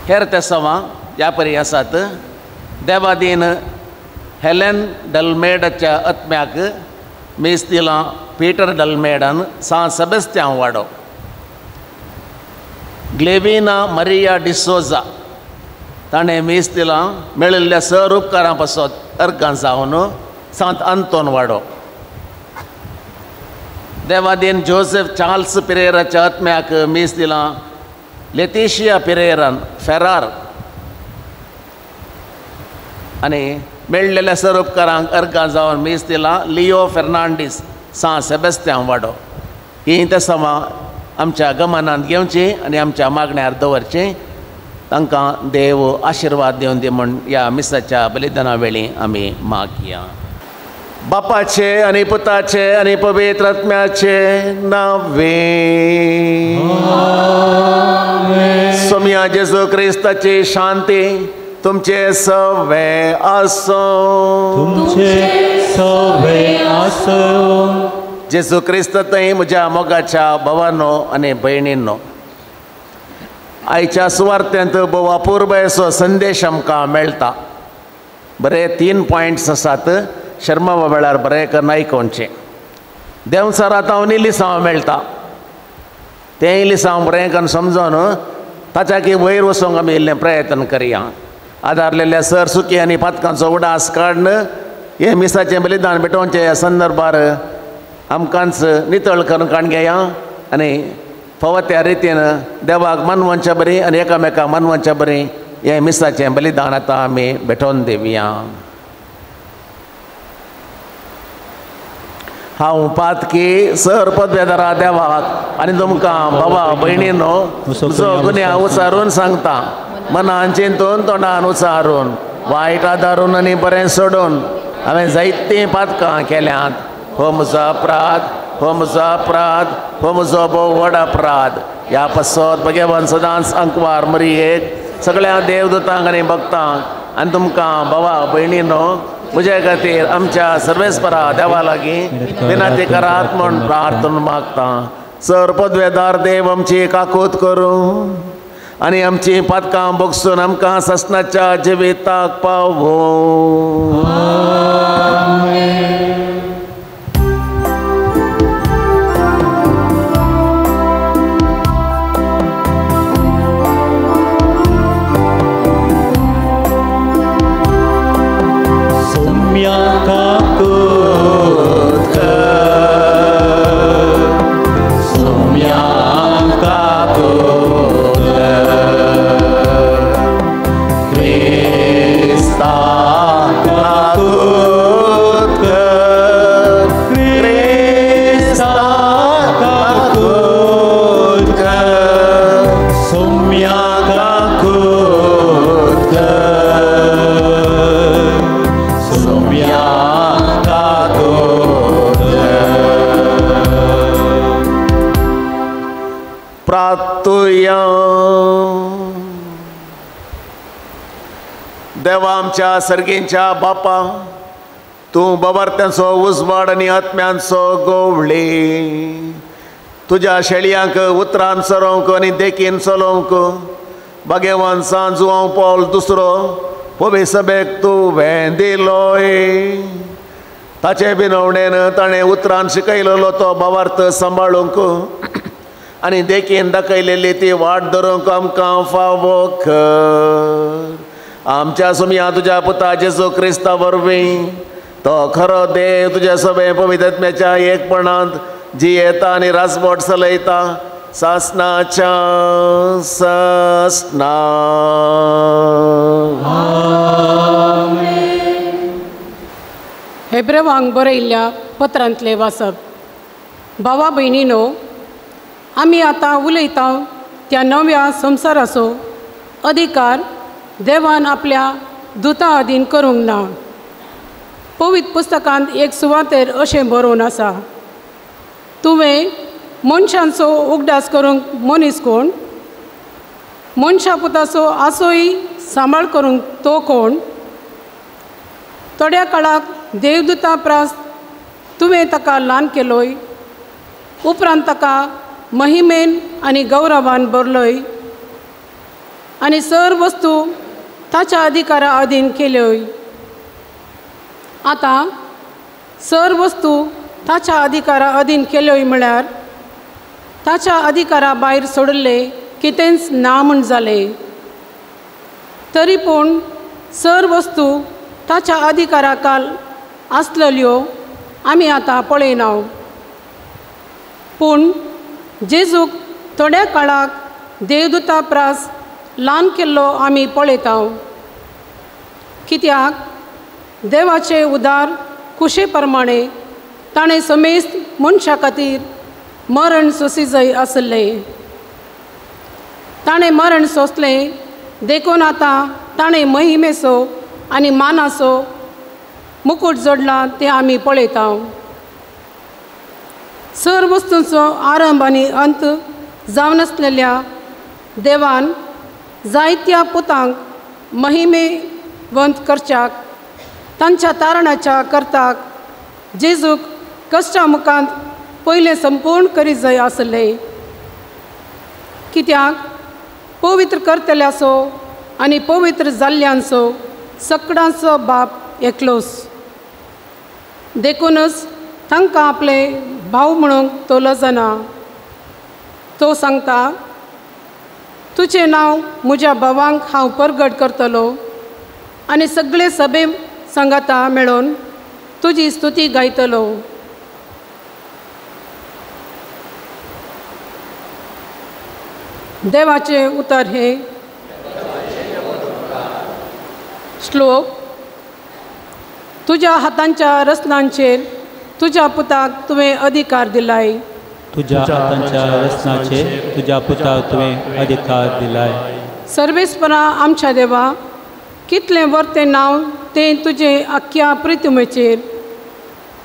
हेर तेसावां ह्या परी आसात. देवादीन हेलेन डलमेडाच्या आत्म्याक मीस दिलां पीटर डलमेडान सान सेबेस्त्यान वाडो. ग्लेविना मरिया डिसोजा ताणें मीस दिलां मेळिल्ल्या सर उपकारां पासत अर्गां जावन सांत आंतोन वाडो. देवादीन जोसेफ चार्ल्स पिरेराच्या आत्म्याक मीस दिलां लेतिशिया पिरेरान फेरार आनी मेळिल्ल्या सर उपकारांक अर्गां जावन मीस दिलां लिओ फेर्नांडीस सान सेबेस्त्यान वाडो. हीं तेसावां आमच्या गमनांत घेवची आनी आमच्या मागण्यार दवरची. तांकां देव आशिर्वाद दिवन दी म्हूण ह्या मिसाच्या बलिदाना वेळी आमी मागया. बापाचे आनी पुताचे आनी पवित्र आत्म्याचे नांवे. सोम्या जेजू क्रिस्ताची शांती तुमचे सवे आसो. तुमचे सवे आसो. जेजू क्रिस्त थंय म्हज्या मोगाच्या भावांनो आनी भयणींनो, आयच्या सुवार्थेंत बोवा पुरबायचो संदेश आमकां मेळटा. बरे 3 पॉयंट्स आसात. शर्मा वेळार बरें करून आयकोवचें. देंवचारांत हांव निलिसांव मेळटा. तें इल्लें हांव बरें करून समजोन ताच्याकी वयर वचोंक आमी इल्लें प्रयत्न करया. आदारलेल्या सर सुकी आनी पातकांचो उडास काडन हे मिसाचें बलिदान भेटोवचें ह्या संदर्भार आमकांच नितळ करून काण घेया आनी फावो त्या रितीन देवाक मनवच्या बरी आनी एकामेकाक मनवच्या बरी हे मिसाचें बलिदान आतां आमी भेटोवन दिवया. हांव पातकी सर पदवेदारा देवाक आनी तुमकां बाबा भयणीनो तुजो गुन्या उचारून सांगता. मनान चिंतून तोंडान उचारून वायट आदारून आनी बरें सोडून हांवें जायतीं पातकां केल्यांत. हो म्हजो अपराध, हो म्हजो अपराध, हो म्हजो भोव व्हड अपराध. ह्या पासत भगवान सदांच अंकवार मरयेक सगळ्या देवदूतांक आनी भक्तांक आनी तुमकां भावा भयणीनो म्हजे खातीर आमच्या सर्वेस्परा देवा लागीं विनंती करात म्हूण प्रार्थना मागता. सर पदवेदार देव आमची काकूत करूं आनी आमची पातकां भोगसून आमकां ससनाच्या जिविताक पावो. देवा आमच्या सर्गेंच्या बापा, तूं बाबार्थ्यांचो उजवाड आनी आत्म्यांचो गोवळे तुज्या शेळयांक उतरान चरोवंक आनी देखीन चलोवंक भगवान सांजुआंव पौल दुसरो पवी सभेक तुवें दिलोय. ताचे बिनवणेन ताणें उतरान शिकयलेलो तो भावार्थ सांबाळूंक आनी देखीन दाखयलेली ती वाट धरूंक आमकां फावो कर. आमच्या सुमया तुज्या पुता जेजू क्रिस्ता वरवीं तो खरो देव तुज्या सभे पवित्रात्म्याच्या एकपणांत जियेता आनी राजवट चलयता सासनाच्या सासना. हेब्रेवांक बरयल्ल्या पत्रांतले वाचप. भावा भयणीनो, आमी आतां उलयता त्या नव्या संवसाराचो अधिकार देवान आपल्या दुतां अधीन करूंक ना. पवित्र पुस्तकांत एक सुवातेर अशें बरोवन आसा, तुवें मनशांचो उगडास करूंक मनीस कोण, मनशा पुताचो आसोय सांबाळ करूंक तो कोण. थोड्या काळाक देवदूता प्रास तुवें ताका ल्हान केलोय, उपरांत ताका महिमेन आनी गौरवान भरलोय आनी सर वस्तू ताच्या अधिकारा अधीन केल्योय. आतां सर वस्तू ताच्या अधिकारा अधीन केल्योय म्हळ्यार ताच्या अधिकारा भायर सोडले कितेंच ना म्हूण जालें. तरी पूण सर वस्तू ताच्या अधिकारा काल आसलेल्यो आमी आतां पळयना. पूण जेजूक थोड्या काळाक देवदूता प्रास ल्हान केल्लो आमी पळयता. कित्याक देवाचे उदार कुशे प्रमाणे ताणें समेस्त मनशा खातीर मरण सोंसी जाय आसलें. ताणें मरण सोंसलें देखून आतां ताणें महिमेचो आनी मानाचो मुकुट जोडला तें आमी पळयता. सर वस्तूंचो आरंभ आनी अंत जावन आसलेल्या देवान जायत्या पुतांक महिमेवंत करच्याक तांच्या तारणाच्या करताक जेजूक कश्टा मुखांत पयलें संपूर्ण करीत जाय आसलें. कित्याक पवित्र करतल्याचो आनी पवित्र जाल्ल्यांचो सगळ्यांचो बाप एकलोच. देखूनच तांकां आपले भाव म्हणूंक तोलो जाना. तो सांगता, तुझें नांव म्हज्या भावांक हांव परगट करतलो आनी सगळे सभे सांगाता मेळोन तुजी स्तुती गायतलो. देवाचे उतर हे श्लोक. तुझ्या हातांच्या रचनांचेर तुझ्या पुताक तुवें अधिकार दिलाय. तुझ्या हातांच्या रचनाचे तुझ्या पुताक तुवें अधिकार दिलाय. सर्वेस्परा आमच्या देवा, कितलें वर्तें नांव तें तुजें आख्या पृथ्वीचेर.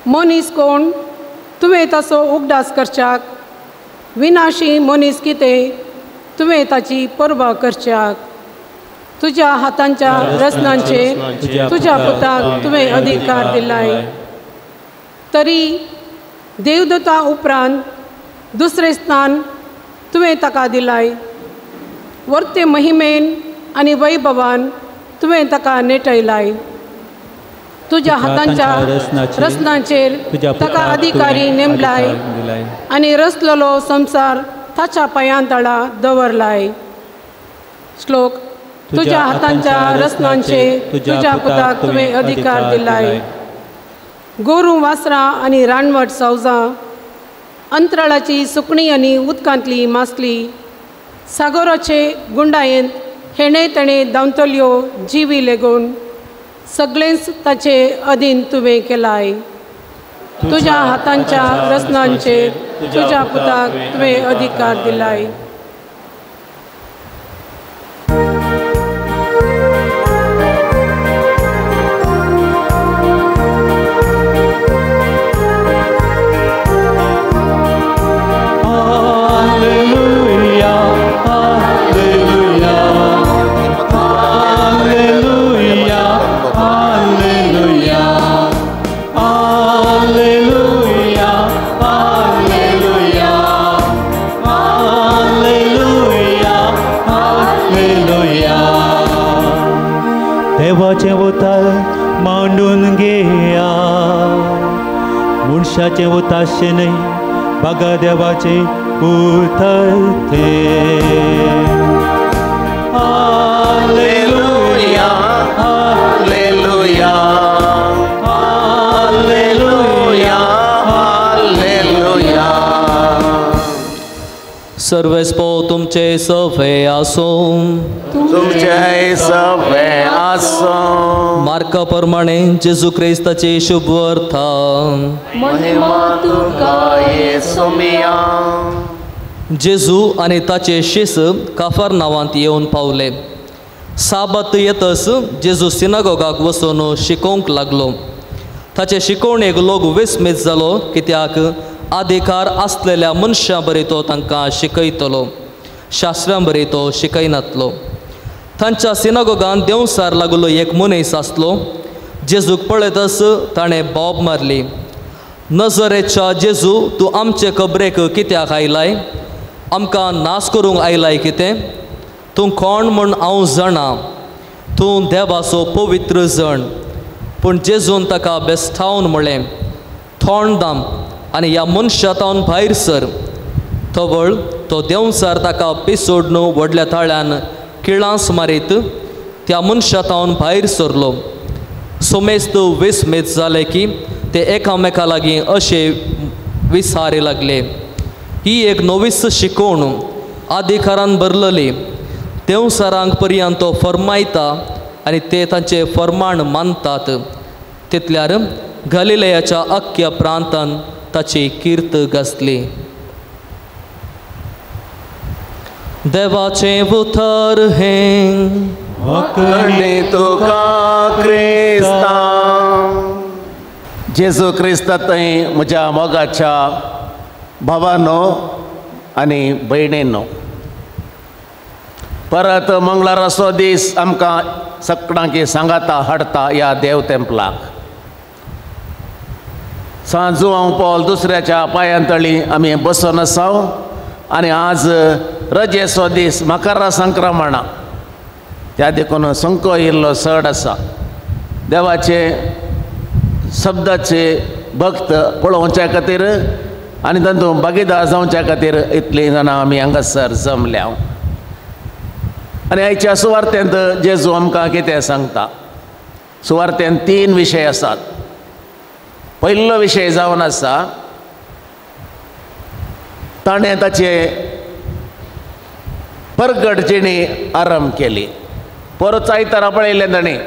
मनीस कोण तुवें ताचो उगडास करच्याक, विनाशी मनीस कितें तुवें ताची पर्वा करच्याक. तुझ्या हातांच्या रचनांचेर तुझ्या पुताक तुवें अधिकार दिलाय. तरी देवदूता उपरांत दुसरें स्थान तुवें ताका दिलाय. वर्ते महिमेन आनी वैभवान तुवें ताका नेटयलाय. तुझ्या हातांच्या रचनांचेर ताका अधिकारी नेमलाय आनी रचलेलो संवसार ताच्या पांयां तळा दवरलाय. श्लोक. तुझ्या हातांच्या रचनांचेर तुझ्या पुताक तुवें अधिकार दिलाय. गोरू वासरां आनी रानवट सावजां, अंतराळाची सुकणी आनी उदकांतली मासली, सागराचे गुंडायेंत हेणे तेणे धांवतल्यो जिवी लेगून सगळेंच ताचे अधीन तुवें केलाय. तुझ्या हातांच्या रचनांचेर तुझ्या पुताक तुवें अधिकार दिलाय. देवाचें उतर मांडून घेया. मनशाचें उतारशें न्हय, बगा देवाचें उतर तें. Hallelujah, hallelujah, hallelujah, hallelujah. सर्वेस्पो तुमचे सवे आसूं. तुमचे सवे आसूं. मार्का प्रमाणे जेजू क्रिस्ताची शुभ वर्ता. महिमा तुका येसुमिया. जेजू आनी ताचे शिस काफरनावांत येवन पावले. साबत येतच जेजू सिनागोगाक वचून शिकोवंक लागलो. ताचे शिकोवणेक लोक विस्मीत जालो, कित्याक अधिकार आसलेल्या मनशां बरी तो तांकां शिकयतलो, शास्त्रां बरी तो शिकयनातलो. तांच्या सिनागोगांत देंवसार लागलो एक मनीस आसलो. जेजूक पळयतच ताणें बोब मारली, नजरेच्या जेजू, तूं आमचे खबरेक कित्याक आयलाय? आमकां नाश करूंक आयलाय कितें? तूं कोण म्हूण हांव जाणा. तूं देवाचो पवित्र जण. पूण जेजून ताका बेस्तावन म्हळें, थोंड दाम आनी ह्या मनशांतावन भायर सर. तवळ तो देंवसार ताका पिसोडून व्हडल्या ताळ्यान किळांस मारीत त्या मनशांतावन भायर सरलो. सोमेस्त विस्मीत जाले की ते एकामेका लागीं अशे विचारी लागले, ही एक नवीस शिकोवण अधिकारान भरलेली. देंवसारांक पर्यंत तो फर्मायता आनी ते तांचे फर्माण मानतात. तितल्यार गलिलयाच्या अख्ख्या प्रांतान ताची कीर्त गाजली. देवाचें उतर हें वखणी तुका क्रिस्ता. जेजू क्रिस्ता थंय म्हज्या मोगाच्या भावानो आनी भयणीनो, परत मंगळाराचो दीस आमकां सकाळी सांगाता हाडटा ह्या देव तेंपलाक. सांजू हांव पॉल दुसऱ्याच्या पांयांतळी आमी बसून आसाव आनी आज रजेचो दीस मकर संक्रमणा, त्या देखून संको इल्लो सण आसा. देवाचे शब्दाचे भक्त पळोवच्या खातीर आनी तातूंत भागीदार जावच्या खातीर इतलीं जाणां आमी हांगासर जमल्या. आनी आयच्या सुवार्थेंत जेजू आमकां कितें सांगता. सुवार्थेंत 3 विशय आसात. पयलो विशय जावन आसा ताणें ताचे परगटजिणी आरंभ केली. परत आयतारा पळयलें ताणें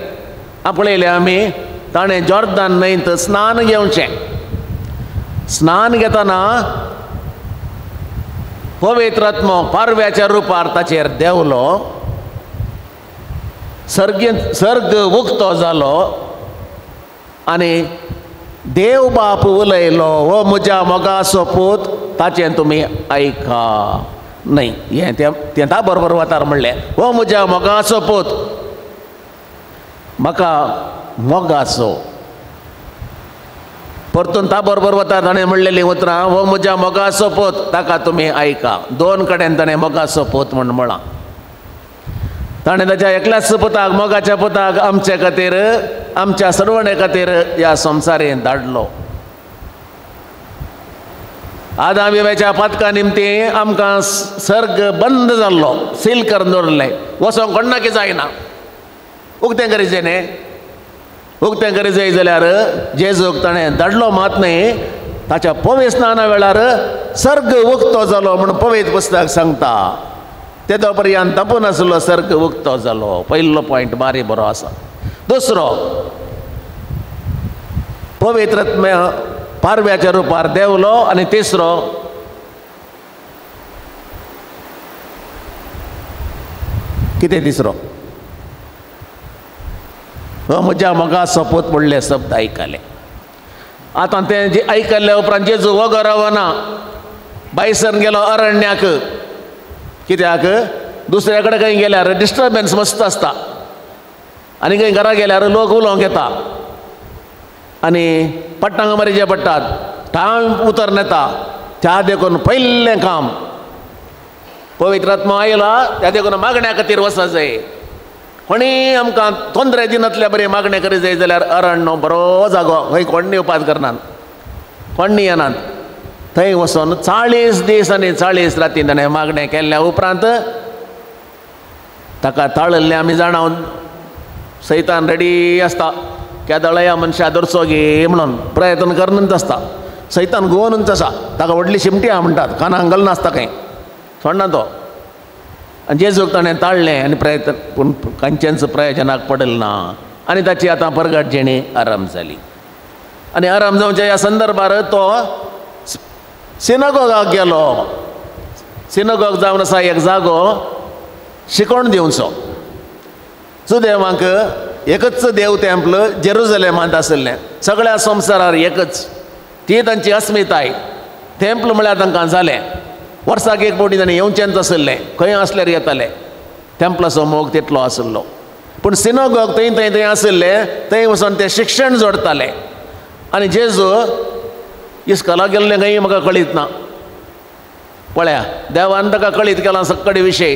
आपळयलें आमी ताणें जॉर्दान न्हंयेंत स्नान घेवचें. स्नान घेतना पवित्र आत्मो पारव्याच्या रुपार ताचेर देवलो. सर्ग उक्तो जालो आनी देव बाप उलयलो, हो म्हज्या मोगाचो पूत, ताचें तुमी आयका. न्हय हें तें ता बरोबर वतार म्हणलें, हो म्हज्या मोगाचो पूत, म्हाका मोगाचो. परतून ता बरोबर वता ताणें म्हणलेलीं उतरां, हो म्हज्या मोगाचो पूत, ताका तुमी आयका. 2 कडेन ताणें मोगाचो पूत म्हण म्हळां. ताणें ताच्या एकल्याच पुताक, मोगाच्या पुताक आमचे खातीर, आमच्या सर्वणे खातीर ह्या संवसारींत धाडलो. आदाम बिबाच्या पातका निमती आमकां सर्ग बंद जाल्लो, सील करून दवरलें, वचोंक कोण्णा की जायना. उक्तें गरजेचें न्ही. उक्तें गरजेचें जाल्यार जेजूक ताणें धाडलो मात न्ही, ताच्या पवित्र स्नाना वेळार सर्ग उक्तो जालो म्हूण पवित्र पुस्तक सांगता. तेदो पर्यंत तापून आसलो सर्ग उक्तो जालो. पयलो पॉयंट बारी बरो आसा. दुसरो, पवित्र पारव्याच्या रुपार देवलो. आनी तिसरो, कितें तिसरो, हो म्हज्या मोगाचो पूत म्हणले शब्द आयकले. आतां तें जे आयकल्ल्या उपरांत जेजू वगो रावना, बायसर गेलो अरण्याक. कित्याक दुसऱ्या कडेन खंय गेल्यार डिस्टर्बन्स मस्त आसता आनी खंय घरा गेल्यार लोक उलोवंक येता आनी पट्टांक मारचे पडटात, टायम उतर येता. त्या देखून पयलें काम पवित्र आत्मा आयला, त्या देखून मागण्या खातीर वचूंक जाय. कोणी आमकां तोंदरे दिनांतल्या बरी मागणी करी जाय जाल्यार अरण्य बरो जागो, खंय कोण्णी उपास करनात, कोण्णी येनात. थंय वचून 40 दीस आनी 40 राती ताणें मागणें केल्ल्या उपरांत ताका ताळल्लें आमी जाणावन सैतान रेडी आसता. केदळ ह्या मनशा धरचो गे म्हणून प्रयत्न करनूच आसता. सैतान घुंवनूच आसा. ताका व्हडली शिमटी आहा म्हणटात, कानाक घालना आसता खंय, सोडना तो. आनी जेजूक ताणें ताळ्ळें आनी प्रयत्न, पूण खंयचेंच प्रयोजनाक पडलें ना. आनी ताची आतां परगटजिणी आरंभ जाली. आनी आरंभ जावच्या ह्या संदर्भार तो सिनगोगाक गेलो. सिनगोग जावन आसा एक जागो शिकोण दिवचो. सुदैवाक एकच देव टेंपल जेरुसलेमांत आसलें, सगळ्या संवसारार एकच. ती तांची अस्मिताय. टेंपल म्हळ्यार तांकां जालें. वर्साक एक फावटी ताणें येवचेंच आसलें, खंय आसल्यार येतालें. टेंपलाचो मोग तितलो आसलो. पूण सिनगोग थंय आसले, थंय वचून ते शिक्षण जोडताले. आनी जेजू इस्कॉलाक गेल्लें खंय म्हाका कळीत ना. पळया, देवान ताका कळीत केला सक्कडी विशय.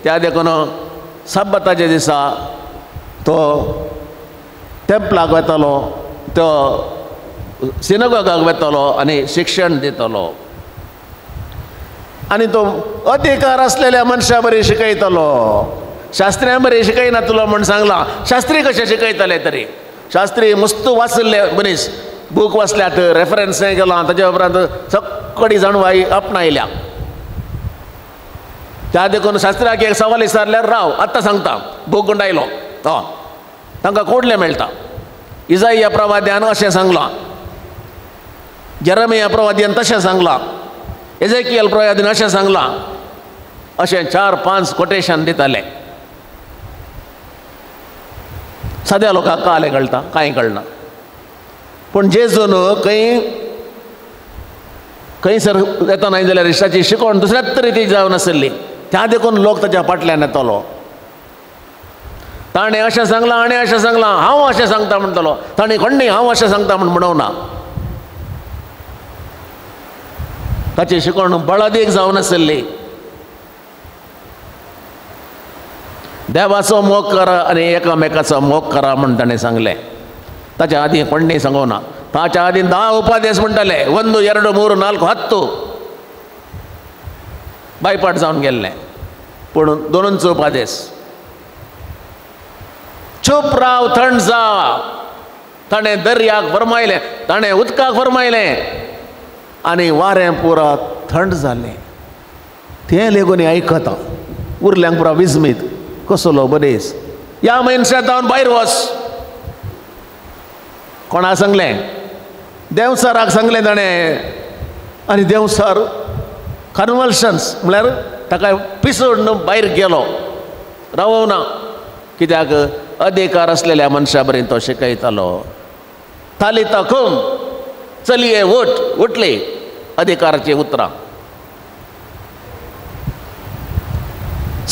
त्या देखून सब्बताच्या दिसा तो टेंपलाक वतालो, तो सिनगोगाक वतालो आनी शिक्षण दितलो. आनी तो अधिकार असलेल्या मनशा बरी शिकयतालो. शास्त्र्यां बरी शिकयनातलो म्हूण सांगलां. शास्त्री कशे शिकयताले तरी? शास्त्री मस्त वाचले मनीस, बूक वाचल्यात, रेफरन्स गेला, ताच्या उपरांत सक्कडी जाणवाई आपणायल्या. त्या देखून शास्त्राक एक सवाल विचारल्यार राव आतां सांगता, बूक गुंडायलो. तांकां कोडलें मेळटा. इजाइया प्रवाद्यान अशें सांगलां, जेरेमिया प्रवाद्यान तशें सांगलां, एजेकियल प्रवाद्यान अशें सांगलां. अशें 4-5 कोटेशन दिताले. सद्या लोकांक काले कळटा, कांय कळना. पूण जेजून खंयसर येता न्हय जाल्यार इश्टाची शिकोवण दुसऱ्याच तरेची जावन आसली. त्या देखून लोक ताच्या फाटल्यान येतालो. ताणें अशें सांगलां आनी अशें सांगलां, हांव अशें सांगता म्हणटालो. ताणें कोण्णी हांव अशें सांगता म्हूण म्हणूंक ना. ताची शिकोवण बळदीक जावन आसली. देवाचो मोग करा आनी एकामेकाचो मोग करा म्हूण ताणें सांगलें. ताच्या आदीं कोण्णी सांगूना. ताच्या आदीन 10 उपादेश म्हणटाले 1 2 3 4 10 बायपाट जावन गेल्ले पूण 2च उपादेश चूप राव थंड जा ताणें दर्याक फरमायलें ताणें उदकाक फरमायलें आनी वारें पुरा थंड जालें तें लेगून आयकता उरल्यांक पुरा विस्मीत कसलो बरेस ह्या मनशां जावन भायर वच कोणाक सांगलें देंवसाराक सांगलें ताणें आनी देंवसार कन्वल्शन्स म्हळ्यार ताका पिसोड भायर गेलो रावना कित्याक अधिकार असलेल्या मनशा बरें तो शिकयतालो तालिता कूम चलये उठ उठली अधिकाराची उतरां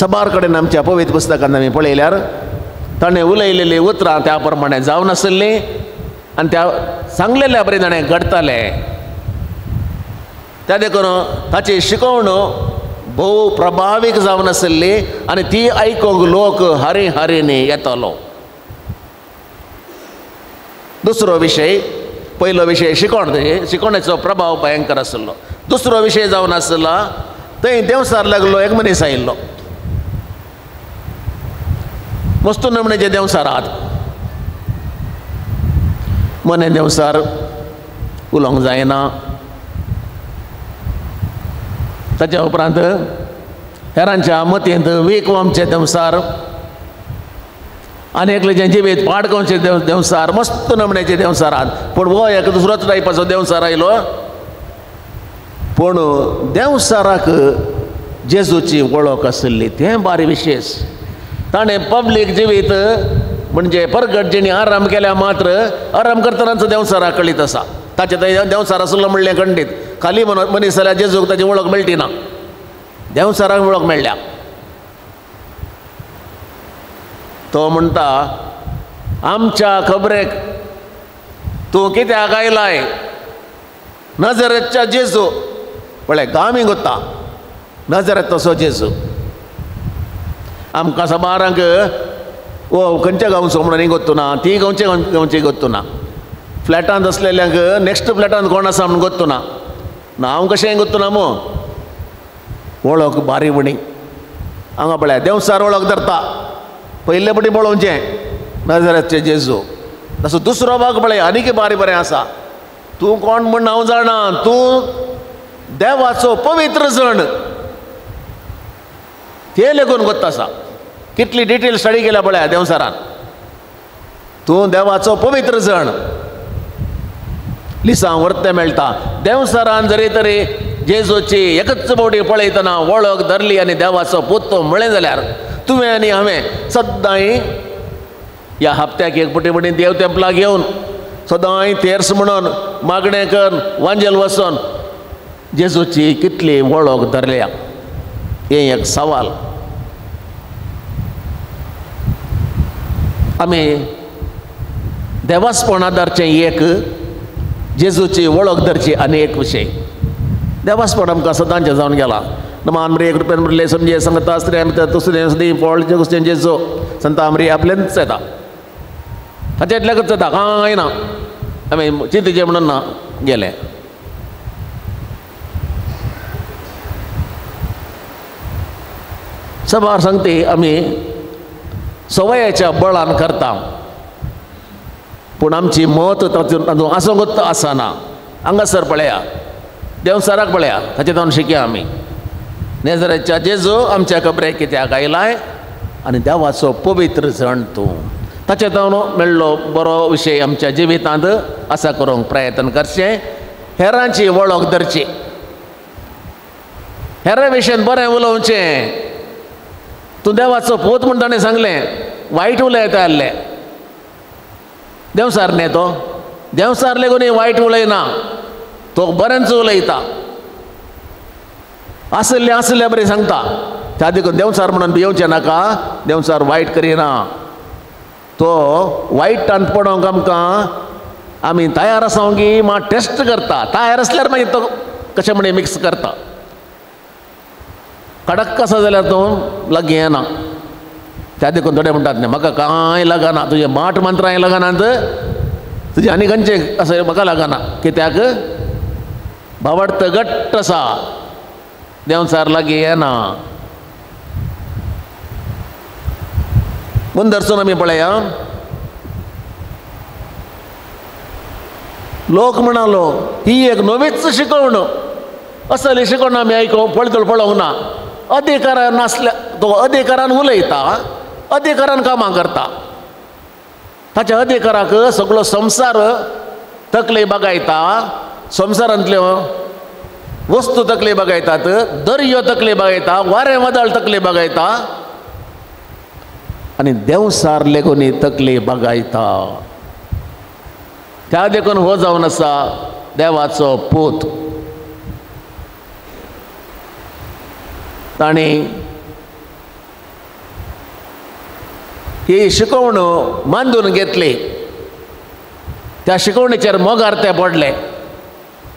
सबार कडेन आमच्या पवित्र पुस्तकांत आमी पळयल्यार ताणें उलयलेलीं उतरां त्या प्रमाणे जावन नासलीं आनी त्या सांगलेल्या बरें ताणें घडतालें त्या देखून ताची शिकवण भोव प्रभावीक जावन आसली आनी ती आयकूंक लोक हारी हारीनी येतालो दुसरो विशय पयलो विशय शिकवणेचो प्रभाव भयंकर आसलो दुसरो विशय जावन आसला थंय देंवसार लागलो एक मनीस आयिल्लो मस्तू नमणेचे देंवसारात मने देंवसार उलोवंक जायना ताच्या उपरांत हेरांच्या मतींत वीकवमचे देंवसार आनी एकल्याचें जिवीत पाडकोवचे देंवसार मस्त नमण्याचे देंवसारात पूण हो एक दुसरोच टायपाचो देंवसार आयलो पूण देंवसाराक जेजूची वळख आसली तें बारी विशेश ताणें पब्लीक जिवीत म्हणजे परगट जेणी आराम केल्या मात्र आराम करतनाच देंवसाराक कळीत आसा ताचे थंय देंवसार आसलो म्हणलें खंडीत खाली मनीस जाल्यार जेजूक ताची वळख मेळटी ना देंवसाराक वळख मेळ्ळ्या तो म्हणटा आमच्या खबरेक तूं कित्याक आयलाय नजरेच्या जेजू पळय गांवी गोत्ता नजरेत तसो जेजू आमकां सबारांक ओ खंयच्या गांवचो म्हणून गोत्तू ना ती गांवची गोत्तू ना फ्लॅटांत असलेल्यांक नेक्स्ट फ्लॅटांत कोण आसा म्हणून गोत्तू ना हांव कशें गोत्तू ना मो वळख बारी म्हणी हांगा पळय देंवसार वळख धरता पयले पटी पळोवचें नजरेचे जेजू तसो दुसरो भाग पळय आनीक बारी बरें आसा तूं कोण म्हण हांव जाणा तूं देवाचो पवित्र जण ते लेगून गोत्ता आसा कितली डिटेल स्टडी केल्या पळय देंवसारान तूं देवाचो पवित्र जण लिसां वर्तें मेळटा देंवसारान जरी तरी जेजूची एकच बोटी पळयतना वळख धरली आनी देवाचो पुतो म्हळें जाल्यार तुवें आनी हांवें सदांय ह्या हप्त्याक एक पटी देव तेंपलाक येवन सदांय तेर्स म्हणून मागणें कर वांजेल वचून जेजूची कितली वळख धरल्या हें एक सवाल आमी देवासपणां धरचें एक जेजूची वळख धरची आनी एक विशय देवासपण आमकां सदांचें जावन गेलां नमान मरी एक रुपयान म्हणले समजे सांगता स्त्रिया तुसरी पोळचे कुस्तें जेजू संता आमरी आपल्यानच येता ताचेंतल्याकच येता कांय ना आमी चिंतचे म्हणून ना गेले सबार सांगती आमी सवयाच्या बळान करता पूण आमची मत तातूंत आसोंगत आसना हांगासर पळया देंवसाराक पळया ताचे जावन शिकया आमी नेजरेच्या जेजू आमच्या खबरेक कित्याक आयलाय आनी देवाचो पवित्र जण तूं ताचे जावन मेळ्ळो बरो विशय आमच्या जिवितांत आसा करूंक प्रयत्न करचें हेरांची वळख धरची हेरां विशयान बरें उलोवचें तूं देवाचो पूत म्हण ताणें सांगलें वायट उलयता आसलें देंवसार न्ही तो देंवसार लेगून वायट उलयना तो बरेंच उलयता आसल्या बरें सांगता त्या देखून देंवसार म्हणून भियेवचें नाका देंवसार वायट करिना तो वायटांत पडोवंक आमकां आमी तयार आसा की मात टेस्ट करता तयार आसल्यार मागीर तो कशें म्हणून मिक्स करता कडक आसा जाल्यार तूं लागीं येना त्या देखून थोडे म्हणटात न्ही म्हाका कांय लागना तुजे माट मंत्रांय लागनात तुजे आनी खंयचे असं म्हाका लागना कित्याक भावार्थ घट्ट आसा देंवचार लागीं येना म्हूण धरसून आमी पळया लोक म्हणालो ही एक नवीच शिकवण असली शिकवण आमी पळोवंक ना अधिकारान नासल्या तो अधिकारान उलयता अधिकारान कामां करता ताच्या अधिकाराक सगळो संवसार तकले बगायता संवसारांतल्यो वस्तू तकले बगायतात दर्यो तकले बगायता वारें वादळ तकले बगायता आनी देंवसार लेगून तकले बगायता त्या देखून हो जावन आसा देवाचो पूत ताणी ही शिकवण बांदून घेतली त्या शिकवणेचेर मोगार ते पडले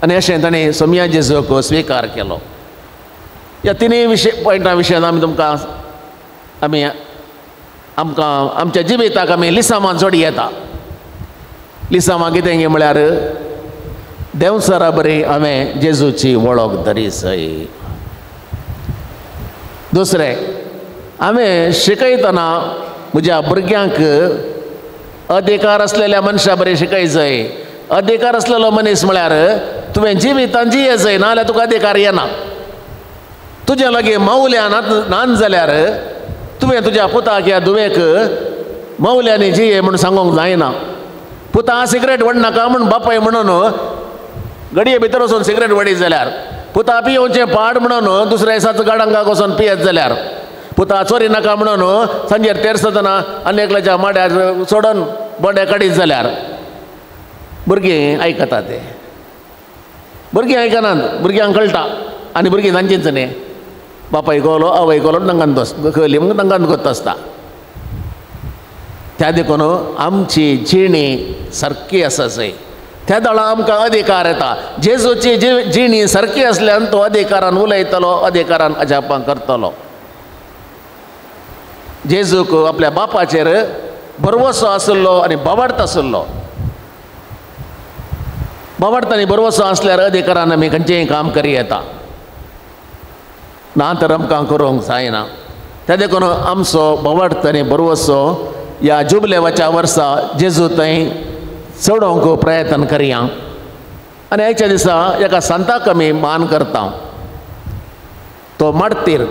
आनी अशें ताणें सोमिया जेजूक स्विकार केलो ह्या तिनूय पॉयंटा विशयान आमकां आमच्या जिविताक आमी लिसांवां जोडी येता लिसांवां कितें गे म्हळ्यार देंवसारा बरी हांवें जेजूची वळख धरी सय दुसरें हांवें शिकयतना म्हज्या भुरग्यांक अधिकार असलेल्या मनशा बरें शिकय जाय अधिकार असलेलो मनीस म्हळ्यार तुवें जिवितान जिये जाय नाजाल्यार तुका अधिकार येना तुज्या लागीं मौल्या नान जाल्यार तुवें तुज्या पुताक ह्या धुवेक मौल्यांनी जिये म्हूण सांगूंक जायना पुता सिगरेट वडनाका म्हूण बापाय म्हणून गडये भितर वचून सिगरेट वडीत जाल्यार पुता पियोवचें पाड म्हणून दुसऱ्या दिसाचो गाडंगाक वचून पियत जाल्यार पुता चोरी नाका म्हणून सांजेर तेरसतना आनी एकल्याच्या माड्यार सोडून बोड्या काडीत जाल्यार भुरगीं आयकता ते भुरगीं आयकनात भुरग्यांक कळटा आनी भुरगीं तांचीच न्ही बापाय कोलो आवय कोलो नंगान खली म्हणून नंगान कोत्ता आसता त्या देखून आमची जिणी सारकी आसा जाय त्या दळा आमकां अधिकार येता जेजूची जिणी सारकी आसल्यान तो अधिकारान उलयतलो अधिकारान अजापां करतलो जेजूक आपल्या बापाचेर भरवसो आसलो आनी बावार्थ आसलो बावार्थ आनी भरवसो आसल्यार अधिकारान आमी खंयचेंय काम करी येता ना तर आमकां करूंक जायना त्या देखून आमचो बावार्थ आनी भरवसो ह्या जुबलेवाच्या वर्सा जेजू थंय चडोवंक प्रयत्न करया आनी आयच्या दिसा एका संताक आमी मान करता तो मार्तीर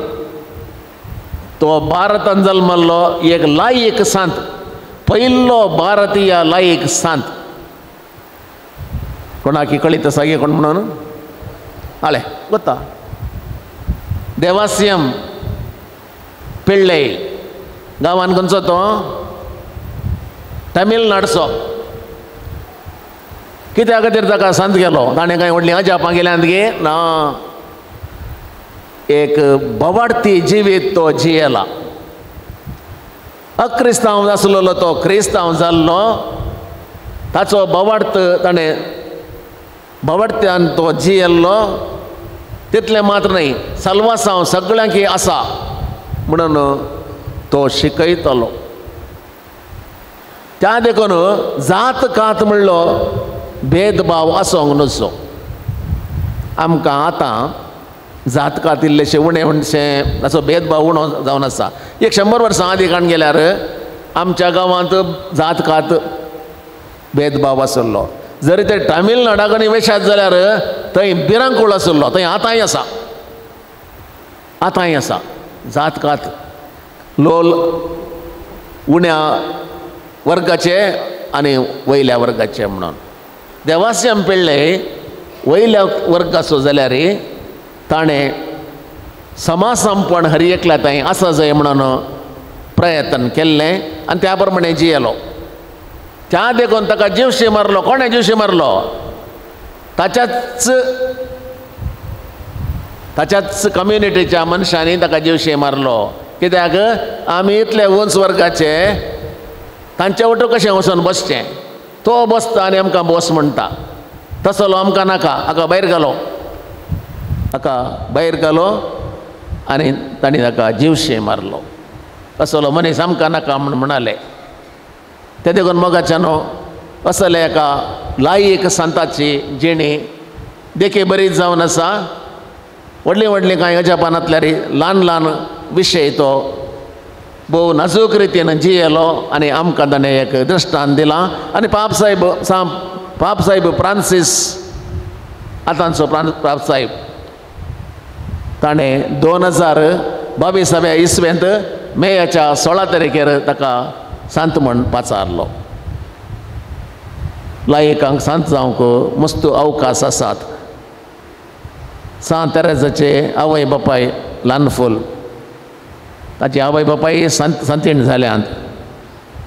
तो भारतान जल्मल्लो एक लायक संत पयलो भारतीय लायक संत कोणाक कळीत आसा गे कोण म्हणून आले गोत्ता देवासियम पिळ्ळे गांवान खंयचो तो तमिळनाडूचो कित्या खातीर ताका संत गेलो ताणें कांय व्हडलीं अजापां गेल्यांत गे ना एक भवार्थी जिवीत तो जियेला अक्रिस्तांव आसलेलो तो क्रिस्तांव जाल्लो ताचो भवार्थ ताणें भवार्थ्यान तो जियेल्लो तितलें मात्र न्ही साल्वासांव सगळ्यांक आसा म्हणून तो शिकयतलो त्या देखून जात कात म्हणलो भेदभाव आसोंक नजो आमकां आतां जात कात इल्लेशें उणें म्हणशें ताचो भेदभाव उणो जावन आसा 100 वर्सां आदीं काण गेल्यार आमच्या गांवांत जात कात भेदभाव आसलो जरी ते तामिळनाडाक आनी वेशात जाल्यार थंय बिरांकूळ आसलो थंय आतांय आसा जात कात लोल उण्या वर्गाचे आनी वयल्या वर्गाचे म्हणून देवासियम पिळ्ळे वयल्या वर्गाचो जाल्यार ताणें समासमपण हर एकल्या थंय आसा जाय म्हणून प्रयत्न केल्लें आनी त्या प्रमाणे जियेलो त्या देखून ताका जीवशी मारलो कोणें जीवशी मारलो ताच्याच कम्युनिटीच्या मनशांनी ताका जीवशी मारलो कित्याक आमी इतले उंच वर्गाचे तांचे वटू कशें वचून बसचें तो बसता आनी आमकां बस म्हणटा तसलो आमकां नाका हाका भायर घालो आनी तांणी ताका जीवशी मारलो तसलो मनीस आमकां नाका म्हूण म्हणाले ते देखून मोगाच्यानो असले एका लायक संताची जिणी देखी बरीच जावन आसा. व्हडली व्हडली कांय अजापानांतल्या ल्हान ल्हान विशय तो भोव नाजूक रितीन जियेलो आनी आमकां ताणें एक दृश्टांत दिलां. आनी पाप साहेब फ्रांसीस आतांचो पाप साहेब ताणें 2022 इस्वेंत मेच्या 16 तारखेर ताका सांत म्हूण पाचारलो. लायकांक सांत जावंक मस्त अवकाश आसात. सांत तेरेजाचे आवय बापाय ल्हान फूल, ताची आवय बापाय सांतीण जाल्यांत.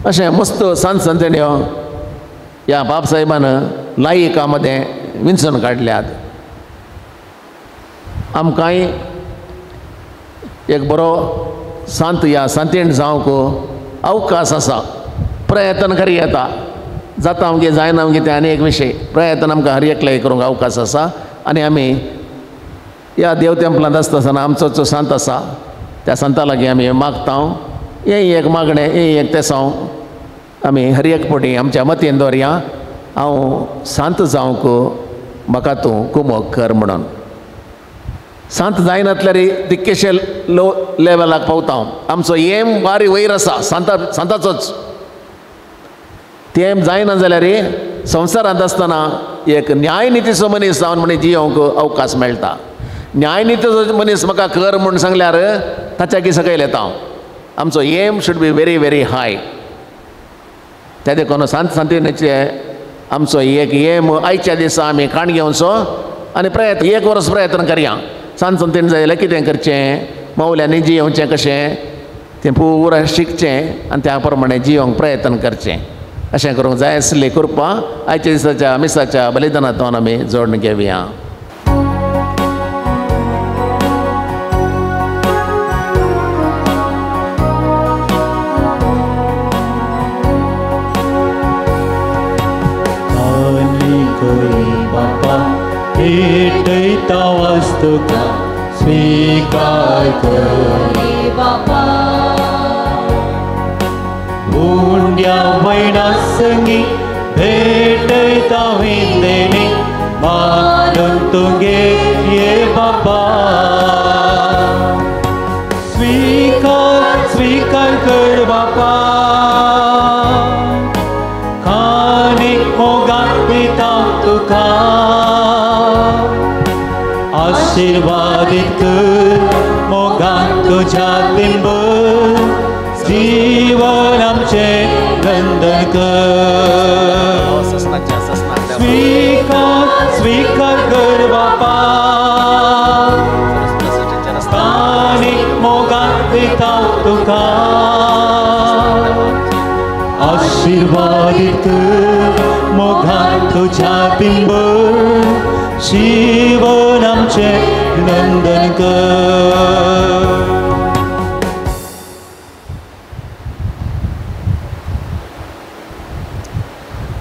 अशें मस्त सांत संतण्यो ह्या बाब साहेबान लायकां मदें विंचून काडल्यात. आमकांय एक बरो सांत ह्या सांतीण जावंक अवकाश आसा. प्रयत्न करी येता, जाता आमगे जायना आमगे ते आनी एक विशय. प्रयत्न आमकां हर एकले करूंक अवकाश आसा. आनी आमी ह्या देव तेंपलांत आसता आसतना आमचो जो सांत आसा त्या सांता लागीं आमी मागता. हें एक मागणें, हें एक तेसांव आमी हर एक फावटी आमच्या मतीन दवरया, हांव सांत जावंक म्हाका तूं कुमक कर म्हणून. सांत जायनातल्यार तितकेशे लो लेवलाक पावता. आमचो एम वारी वयर आसा सांताचोच. तें जायना जाल्यार संवसारांत आसतना एक न्यायनितीचो मनीस जावन म्हण जियोंक अवकाश मेळटा. न्यायनितीचो मनीस म्हाका कर म्हूण सांगल्यार ताच्या सकयल येता. आमचो aim should be very very high. त्या देखून सांत सांतिणेचे आमचो एक एम आयच्या दिसा आमी काण घेवचो आनी प्रयत्न 1 वर्स प्रयत्न करया. सांत संतीण जाल्यार कितें करचें, मौल्यांनी जियोवचें कशें तें पुराय शिकचें आनी त्या प्रमाणे जियोंक प्रयत्न करचें. अशें करूंक जाय आसली कृपा आयच्या दिसाच्या मिसाच्या बलिदानांतून आमी जोडून घेवया. भेटैता वस्तुका स्वीकार कर बाबा. मुंड्या बैणा संगी भेटैता विंदेनी मानून तुगे ये बाबा. स्वीकार कर बाबा. खानीक मोगान दिता तुका. आशीर्वादित कर मोगान तुझ्या बिंबर. जीवन आमचे नंदन कर. स्वीकार कर बापा. स्थानिक मोगान दिता तुका. आशीर्वादित कर मोगान तुझ्या बिंबर. जीवन आमचे नंदन कर.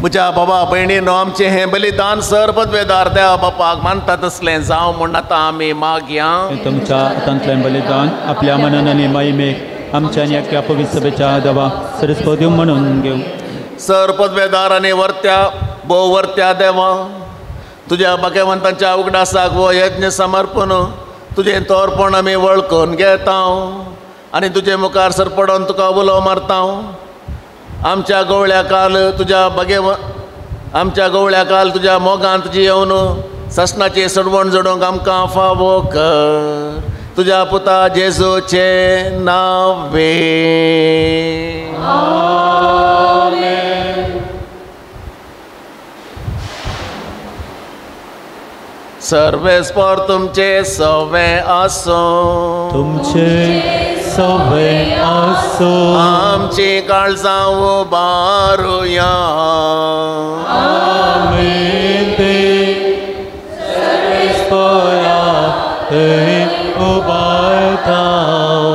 म्हज्या बाबा भयणीनो, आमचें हें बलिदान सर पदवेदार देवा बापाक मानता तसलें जावं म्हूण आतां आमी मागया. तुमच्या हातांतलें बलिदान आपल्या मनान आनी मायमेक आमच्या आनी एकट्या पवित्र सभेच्या देवा सरस्वती म्हणून घेवं. सर पदवेदार आनी भोव वर्त्या देवा, तुज्या भाग्यवंतांच्या उगडासाक वो यज्ञ समर्पण तुजें तोरपण आमी वळखून घेता आनी तुजे मुखार सर पडोवन तुका उलो मारता. आमच्या गवळ्या काल तुज्या मोगांत जियोवन ससनाची सडवण जोडूंक आमकां फावो कर. तुज्या पुता जेजूचे नांवे. सर्वेस्पर तुमचे सवे आसो. तुमचे सवे आसो. आमची काळजां उबारुया. आमेन. सर्वेस्परा उबारता.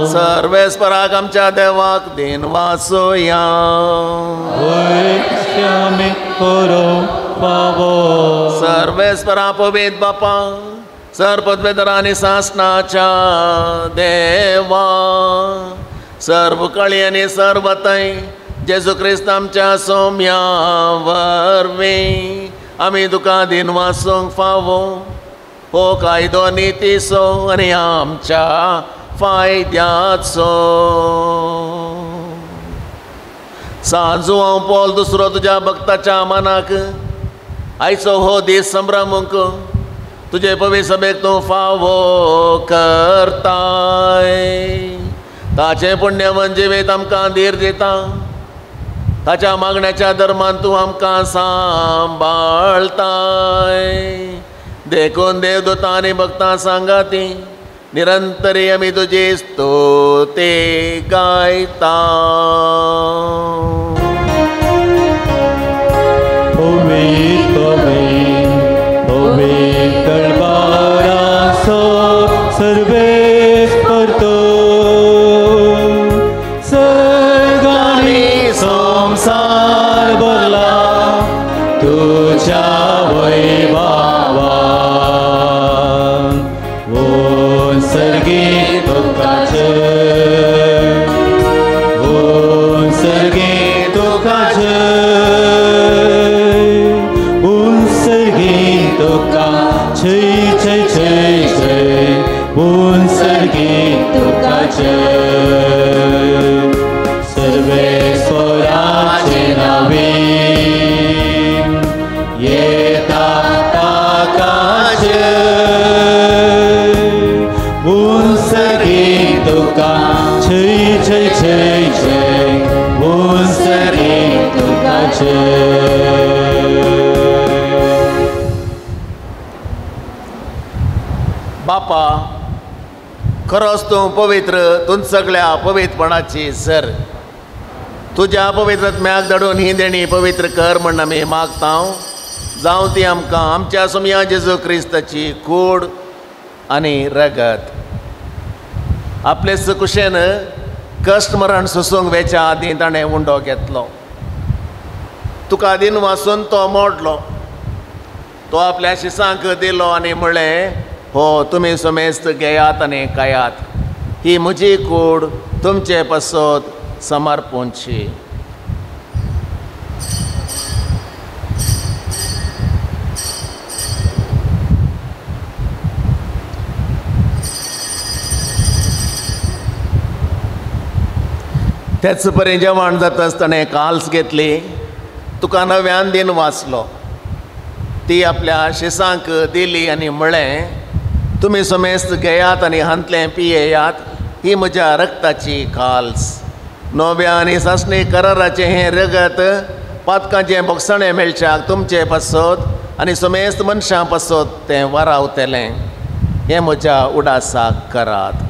सर्वेस्पराक आमच्या देवाक दिन वासोया. आमी करो पावो. सर्वेस्परा पवित्र बापा, सर पदवेदारांनी सासनाच्या देवा, सर्व कळी आनी सर्वतय जेजू क्रिस्त आमच्या सौम्या वरवीं आमी तुका दिन वासूंक फावो हो कायदो नितीचो आनी आमच्या फायद्याचो. सांजू हांव पॉल दुसरो तुज्या भक्ताच्या मनाक आयचो हो दीस संभ्रमूंक तुजे पवित्र सभेक तूं फावो करताय. ताचें पुण्यवन जिवीत आमकां धीर दिता. ताच्या मागण्याच्या धर्मान तूं आमकां सांबाळताय. देखून देवदूतां आनी भक्तां सांगाती निरंतरी आमी तुजी स्तुती गायता. सर्वेस परतो सर्गानी संसार भरला तुझ्या वैभवान. ओन सर्गी तुकाचे ओन सर्गी तुकाचे ओन सर्गी तुका जय जय जय जय ओन सर्गी तुकाचे सर्वेश्वराचे नावे येता ताकाचे ओन सर्गी तुका जय जय जय जय ओन सर्गी तुकाचे. बापा खरोच तूं पवित्र तूं सगळ्या पवित्रपणाची सर. तुज्या पवित्रत्म्याक धाडून ही देणी पवित्र कर म्हण आमी मागता. जावं ती आमकां आमच्या सुमया जेजू क्रिस्ताची कूड आनी रगत आपले सुकुशेन कश्ट मरण सोसूंक वेच्या आदीं ताणें उंडो घेतलो. तुका दिन वाचून तो मोडलो. तो आपल्या शिसांक दिलो आनी म्हणलें हो तुमी समेस्त घेयात आनी खायात. ही म्हजी कूड तुमचे पासत समर्पूंची. तेच परी जेवण जाता आसतना काल्स घेतली. तुका नव्यान दिन वाचलो. ती आपल्या शिसांक दिली आनी म्हळें तुमी समेस्त घेयात आनी हांतलें पियेयात. ही म्हज्या रक्ताची काल्स. नव्या आनी सासणी कराराचें हें रगत पातकांचें भोगसणें मेळच्याक तुमचे पासत आनी समेस्त मनशां पासत तें वारावतलें. हें म्हज्या उडासाक करात.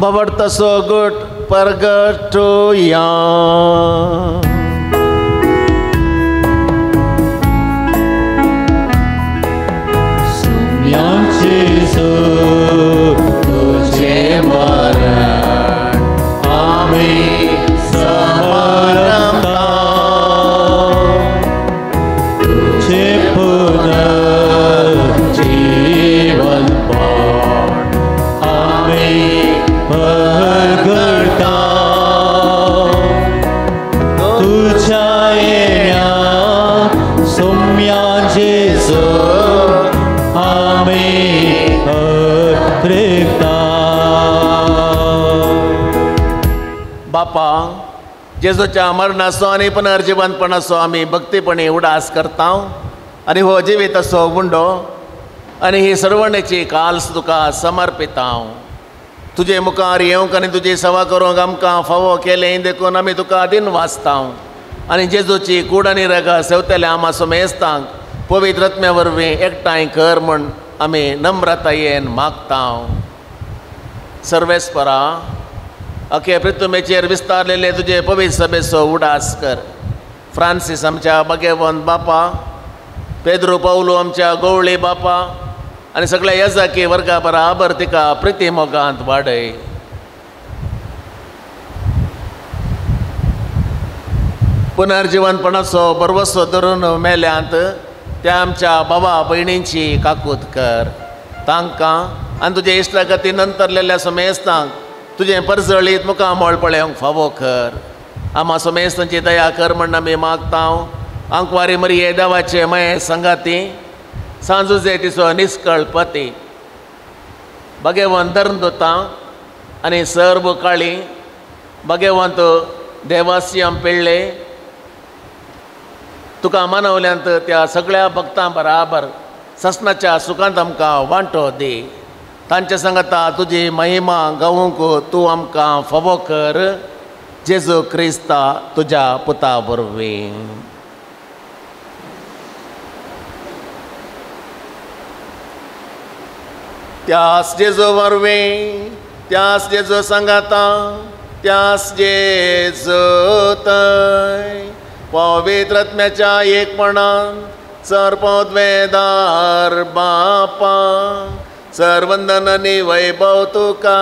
Babartaso good purgatoria. Sumyam Jesu tujhe maran ami samaramta tujhe punar jeevan paad ami परगटा तुझ्या येण्या सौम्या जेजू आमी अत्रेकता. बापा जेजूच्या मरणाचो आनी पुनर्जिवनपणाचो आमी भक्तीपणी उडास करता आनी हो जिवीत असो उंडो आनी ही सर्वणेची काल्स तुका समर्पिता. तुजे मुखार येवंक आनी तुजी सेवा करूंक आमकां फावो केलें देखून आमी तुका दिन वाचता आनी जेजूची कूड आनी रगत सेवतले आमा समेस्तांक पवित्र आत्म्या वरवीं एकठांय कर म्हूण आमी नम्रतायेन मागता. सर्वेस्परा अखे पृथ्वीचेर विस्तारलेले तुजे पवित्र सभेचो उडास कर. फ्रांसीस आमच्या भगवंत बापा, पेद्रू पावलो आमच्या गवळी बापा आनी सगळ्या येजाकी वर्गा बराबर तिका प्रिती मोगांत वाडय. पुनर्जीवनपणाचो बरवसो धरून मेल्यांत त्या आमच्या भावा भयणींची काकूत कर तांकां आनी तुजे इश्टागती नंतरलेल्या समेस्तांक तुजें परजळीत मुखार मोळपळ्यांक फावो कर. आम्हा समेस्तांची दया कर म्हण आमी मागतांव. आंकवारी मरिये देवाचे मये संगाती सांजुजे तिचो निश्कळ पती भगवंत धरून दोतां आनी सर्व काळी भगवंत देवासियम पिळ्ळे तुका मानवल्यांत त्या सगळ्या भक्तां बराबर ससनाच्या सुखांत आमकां वांटो दी. तांच्या सांगता तुजी महिमा गावूंक तूं आमकां फावो कर. जेजू क्रिस्ता तुज्या पुता वरवीं. त्यास जेजू वरवीं त्यास जेजू सांगाता त्यास जेजू थंय पवित्र आत्म्याच्या एकपणान सर्पोद्वेदार बापा सर्वंदन आनी वैभव तुका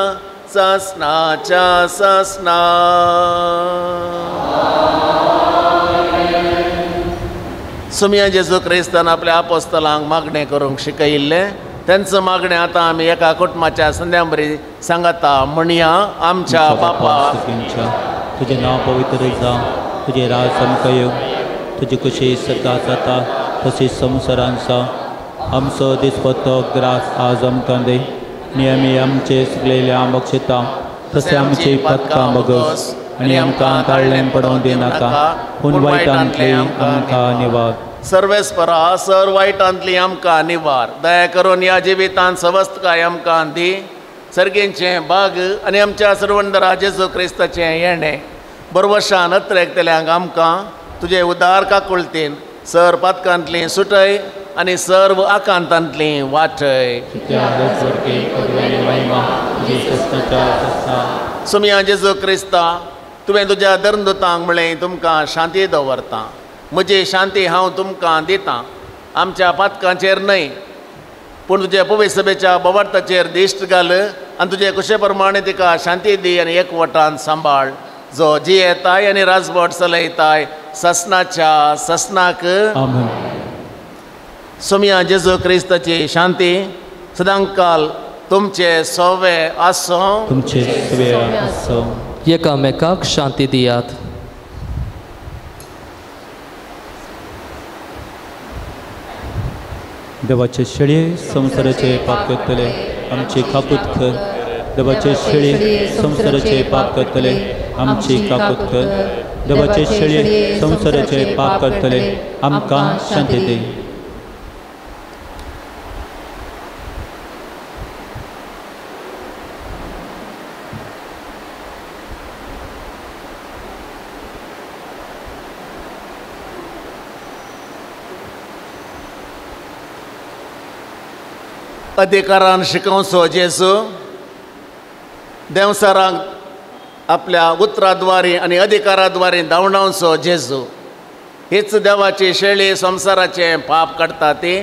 सासनाच्या सासना. सुमया जेजू क्रिस्तान आपल्या आपोस्तलांक मागणें करूंक शिकयिल्लें त्यांचं मागणें आतां आमी एका कुटुंबाच्या संध्याबरी सांगता म्हणया. आमच्या बापा तुजें नांव पवित्र जावं तुजें राज आमकां येवं तुजी कशी सदांच जाता तशी संवसारांत जावं. आमचो दिसपट्टो ग्रास आज आमकां दी आनी आमी आमचे सुकलेल्या बक्षिता तशें आमची पदकां बगस आनी आमकां काडलें पडोवं दिनाका पूण वायटांतली आमकां निवार. सर्वेस्परा सर वायटांतली आमकां निवार. दया करून ह्या जिवितांत सवस्तकाय आमकां दी. सर्गेंचें भाग आनी आमच्या सर्वंदरा जेजू क्रिस्ताचें येणें बरवशान नत्रेकतल्यांक आमकां तुजे उदार काकुळतीन सर पदकांतली सुटय आनी सर्व आकांतांतली वाटय. सुमया जेजू क्रिस्ता तुवें तुज्या धर्मदुतांक म्हळें तुमकां शांती दवरता. म्हजी शांती हांव तुमकां दितां. आमच्या पातकांचेर न्हय पूण तुजे पवित्र सभेच्या बोवार्थाचेर दिश्ट घाल आनी तुजे कुशे प्रमाणे तिका शांती दी आनी एकवटान सांबाळ जो जियेताय आनी राजवट चलयताय ससनाच्या ससनाक. सुमया जेजू क्रिस्ताची शांती सदांकाल तुमचे सोवे आसो. तुमचे सोवे आसो. एकामेकाक शांती दियात. देवाचे शेळये संवसाराचे पाप करतले आमची काकूत कर. देवाचे शेळये संवसाराचे पाप करतले आमची काकूत कर. देवाचे शेळये संवसाराचे पाप करतले आमकां शांती दी. अधिकारान शिकवचो जेजू देवसारांक आपल्या उतराद्वारे आनी अधिकाराद्वारे धांवडावचो जेजू. हीच देवाची शेळी संवसाराचें पाप काडटा ती.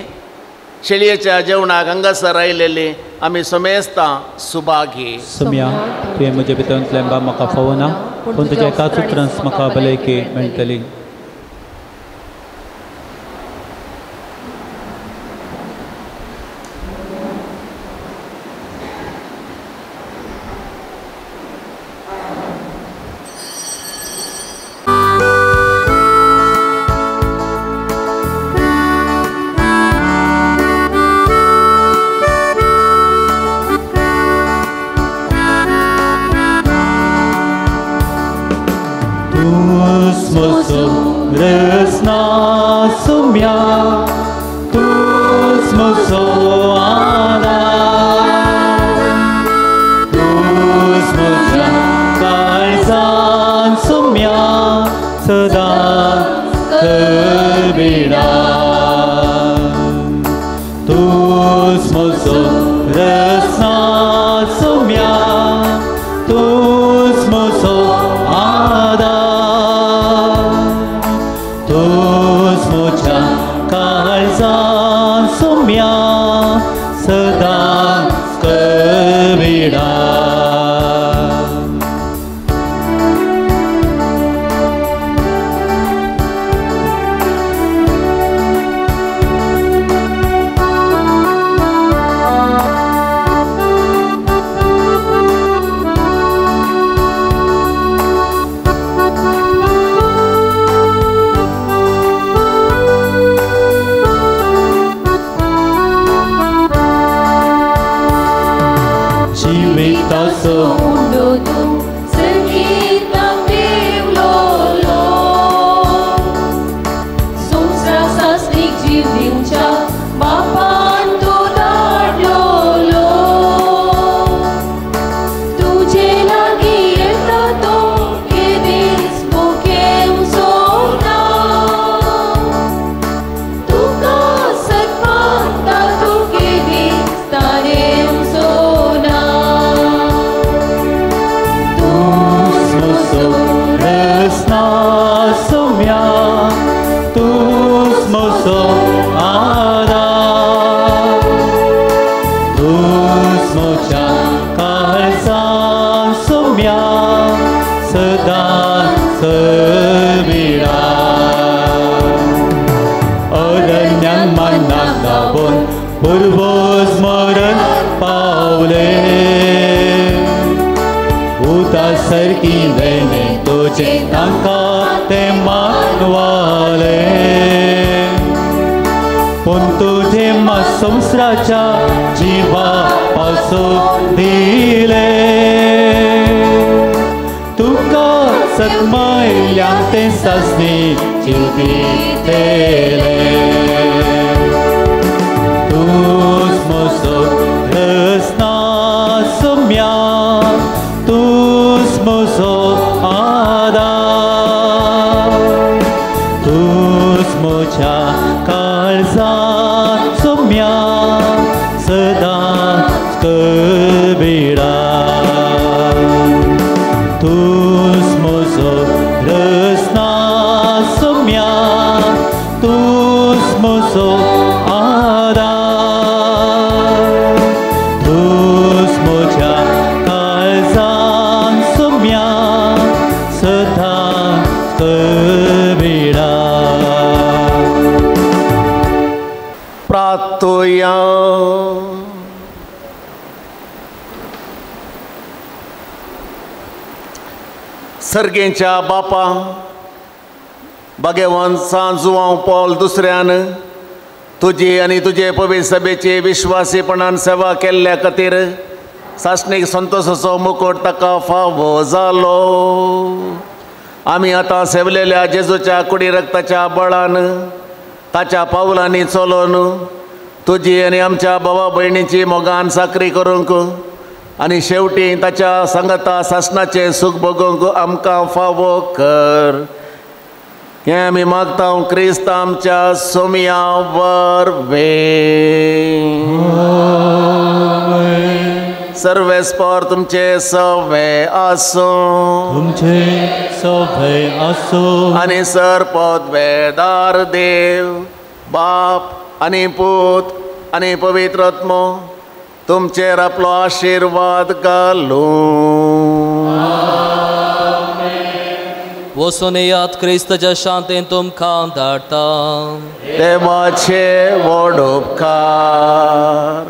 शेळयेच्या जेवणाक हांगासर आयलेली आमी समेस्तां सुभागी. सुमया तुवें म्हजे भितरतलें बा म्हाका फावो ना पूण तुज्या एकाच उतरांत म्हाका भलायकी मेळटली. सोम्या तूच म्हजो आदार तूच म्हज्या काळजांत सोम्या सदांच विडा अरण्यान मनाक लावन पुर्वज मरण पावले उदा सारकी देणे तुजे तांकां ते मानवाले पूण तुजे संवसाराच्या जिवा पासून दिले तुका सत्मयल्यांक ते सासणी जीव दिलेले तूच म्हजो रसना सोम्या तूच म्हजो आदार तूच म्हज्या काळजांत सोम्या सदांच कबिडार तूच म्हजो रसना सोम्या तूच म्हजो आदार तूच म्हज्या काळजांत सोम्या सदांच कबिडार प्रार्थया सर्गेच्या बापा भगवान सांजुवांव पॉल दुसऱ्यान तुजी आनी तुजे पवित्र सभेची विश्वासीपणान सेवा केल्ल्या खातीर सासणीक संतोशाचो मुकुट ताका फावो जालो आमी आतां सेवलेल्या जेजूच्या कुडी रक्ताच्या बळान ताच्या पावलांनी चलोन तुजी आनी आमच्या भावा भयणीची मोगान साकरी करूंक आनी शेवटी ताच्या संगता सासणाचें सूख भोगूंक आमकां फावो कर हें आमी मागता क्रिस्त आमच्या सोम्या वरवीं सर्वेस्पर तुमचे सवे आसूं तुमचे सवे आसूं आनी सरपदवेदार देव बाप आनी पूत आनी पवित्र आत्मो तुमचेर आपलो आशिर्वाद घालूं वचून येयात क्रिस्ताच्या शांतेन तुमकां धाडटा देवाचे व्हड उपकार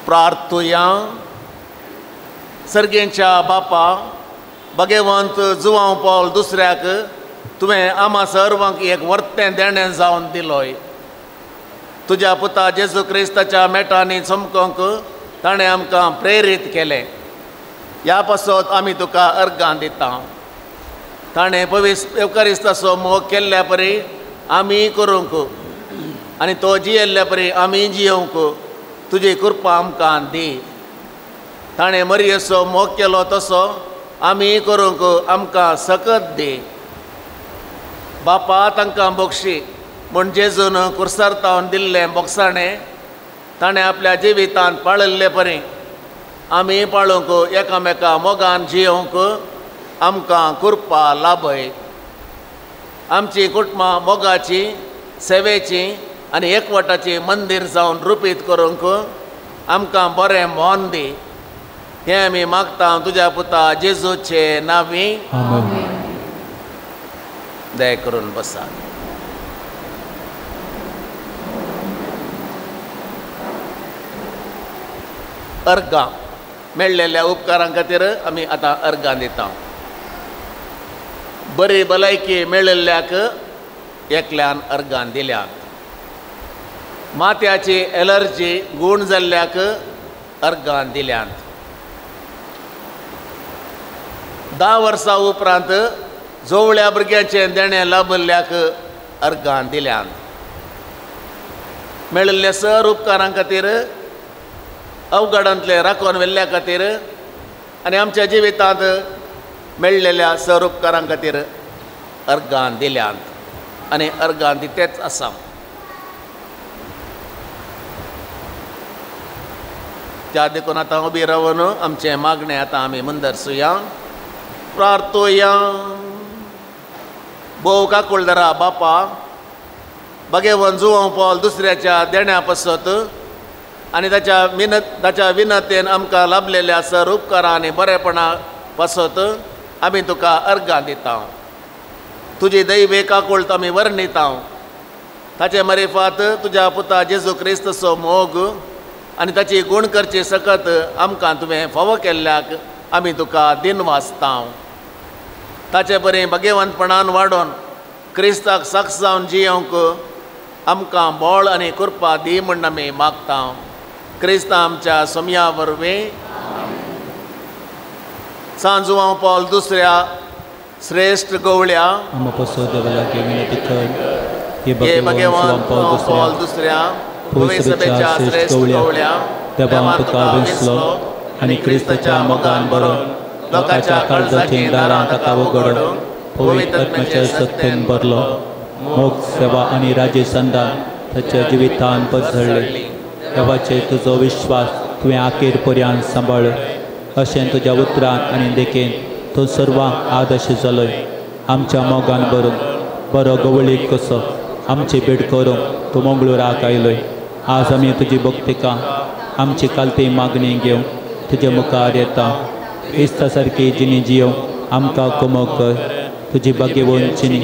प्रार्थुया सर्गेच्या बापा भगवंत जुवांव पॉल दुसऱ्याक तुवें आमा सर्वांक एक वर्तें देणें जावन दिलोय तुज्या पुता जेजू क्रिस्ताच्या मेटांनी चमकोवंक ताणें आमकां प्रेरीत केलें ह्या पासत आमी तुका अर्गां दिता ताणें एवकारिस्ताचो मोग केल्ल्या परी आमी करूंक आनी तो जियेल्ल्या परी आमी जियोंक तुजी कृपा आमकां दी. ताणें मरियेचो मोग केलो तसो आमी करूंक आमकां सकत दी. बापा तांकां बक्षी म्हूण जेजून कुर्सारतावन दिल्लें बोगसाणें ताणें आपल्या जिवितांत पाळिल्ले परी आमी पाळूंक एकामेका मोगान जियोंक आमकां कृपा लाभय. आमची कुटुंबां मोगाची सेवेची आनी एकवटाची मंदीर जावन रुपीत करूंक आमकां बरें मोन दी. हें आमी मागता तुज्या पुता जेजूचे नांवी. दया करून बसा. अर्गां मेळ्ळेल्या उपकारां खातीर आमी आतां अर्गां दिता. बरी भलायकी मेळिल्ल्याक एकल्यान अर्गां दिल्यात. माथ्याची एलर्जी गूण जाल्ल्याक अर्गां दिल्यात. 10 वर्सां उपरांत जवळ्या भुरग्याचें देणें लाभिल्ल्याक अर्गां दिल्यात. मेळिल्ल्या सर उपकारां खातीर अवघडांतले राखून व्हेल्ल्या खातीर आनी आमच्या जिवितांत मेळिल्ल्या सर उपकारां खातीर अर्गां दिल्यात. आनी अर्गां दितेच आसा. त्या देखून आतां उबी रावन आमचें मागणें आतां आमी मुंदरसुया. प्रार्थोया. भोव काकुळदारा बापा भगेवन जुवो पॉल दुसऱ्याच्या देण्या पासत आनी ताच्या विनतेन आमकां लाभलेल्या सर उपकारां आनी बरेपणा पासत आमी तुका अर्गां दिता. तुजी दैवेक काकुळट आमी वर्णिता. ताचे मरेफात तुज्या पुता जेजू क्रिस्तचो मोग आनी ताची गूण करची सकत आमकां तुवें फावो केल्ल्याक आमी तुका दिन वाचता. ताचे बरें भगेवंतपणान वाडोवन क्रिस्ताक साक्ष जावन जियोंक आमकां बळ आनी कृपा दी म्हूण आमी मागता. क्रिस्ता आमच्या सोम्या वरवीं सांजुवां पॉल दुसऱ्या श्रेश्ठ गवळ्या हे भगेवन पॉल दुसऱ्या सभेच्या श्रेश्ठ गवळ्या देवान तुका विसलो आनी क्रिस्ताच्या मोगान भरून लोकांच्या काळजाचीं दारां ताका उगडून पवित्र आत्म्याच्या सत्तेन भरलो. मोग सेवा आनी राजे संदान ताच्या जिवितान पसरले. देवाचेर तुजो विश्वास तुवें आखेर पर्यंत सांबाळ. अशें तुज्या उतरान आनी देखीन तूं सर्वांक आदर्श जालोय. आमच्या मोगान भरून बरो गवळीक कसो आमची भेट करूंक तूं मंगळुराक आयलोय. आज आमी तुजी भक्तिका आमची कालती मागणी घेवन तुजे मुखार येता. क्रिस्ता सारकी जिणी जियो आमकां कुमो कर. तुजी बागेवंचिनी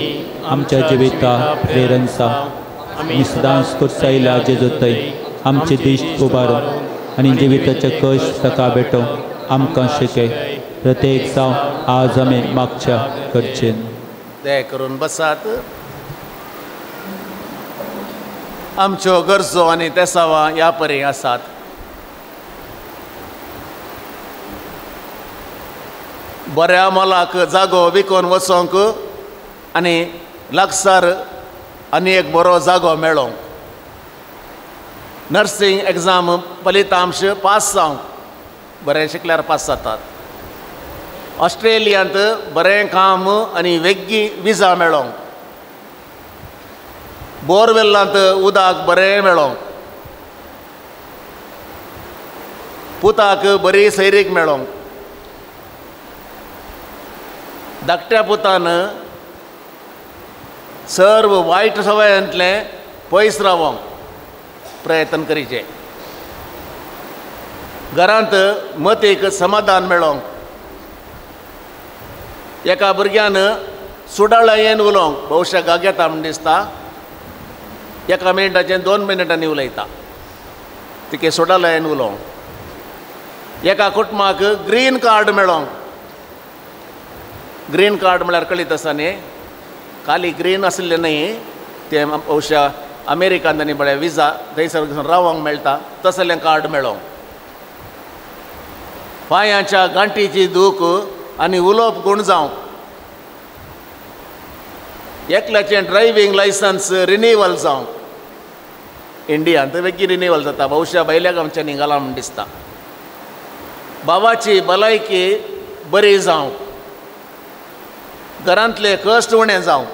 आमच्या जिविता प्रेरणसा आनी सदांच कुर्सायल्या जेजूतय आमची दिश्ट उबारून आनी जिविताचे कश्ट ताका भेटोवंक आमकां शिकय. प्रत्येक जावं आज आमी मागच्या करचें. दया करून बसात. आमच्यो गरजो आनी तेसावां ह्या परी आसात. बऱ्या मोलाक जागो विकून वचोंक आनी लागसार आनी एक बरो जागो मेळोंक. नर्सींग एग्जाम फलितांश पास जावंक. बरें शिकल्यार पास जातात. ऑस्ट्रेलियांत बरें काम आनी वेग्गी विजा मेळोंक. बोरवेल्लांत उदक बरें मेळोंक. पुताक बरी सैरीक मेळोंक. धाकट्या पुतान सर्व वायट सवयांतले पयस रावंक प्रयत्न करीचे. घरांत मतीक समाधान मेळोंक. एका भुरग्यान सुडाळायेन उलोवंक भौशा गाग येता म्हण दिसता. एका मिनटाचें 2 मिनटांनी उलयता. तिके सुडाळायेन उलोवंक. एका कुटुंबाक ग्रीन कार्ड मेळोंक. ग्रीन कार्ड म्हळ्यार कळीत आसा न्ही. खाली ग्रीन आसलें न्ही तें भौशा अमेरिकांत आनी बरें विजा थंयसर रावंक मेळटा तसलें कार्ड मेळोंक. पांयाच्या गांठीची दूख आनी उलोवप गूण जावंक. एकल्याचें ड्रायव्हिंग लायसन्स रिन्युवल जावं इंडियान तर वेगळी रिन्युवल जाता भविश्या भायल्या आमच्या निघाला म्हण दिसता. बाबाची भलायकी बरी जावं, घरांतले कश्ट उणें जावं,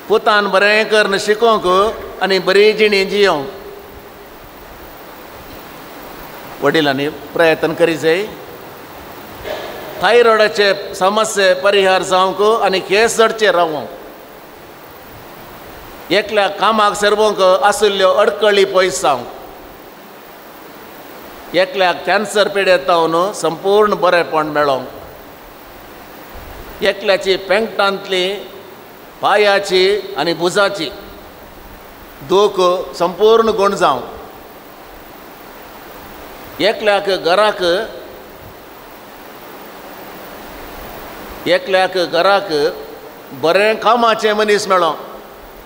पुतान बरें करून शिकोवंक आनी बरी जिणी जियोंक वडिलांनी प्रयत्न करी जाय. थायरॉयडाचे समस्ये परिहार जावंक आनी केसडचे रावंक, एकल्याक कामाक सरवंक आशिल्ल्यो अडकळी पयस जावंक, एकल्याक कॅन्सर पिडेतावन संपूर्ण बरेपण मेळोवंक, एकल्याची पेंगटांतली पांयाची आनी भुजाची दूख संपूर्ण गुण जावंक, एकल्याक घराक बरें कामाचें मनीस मेळो.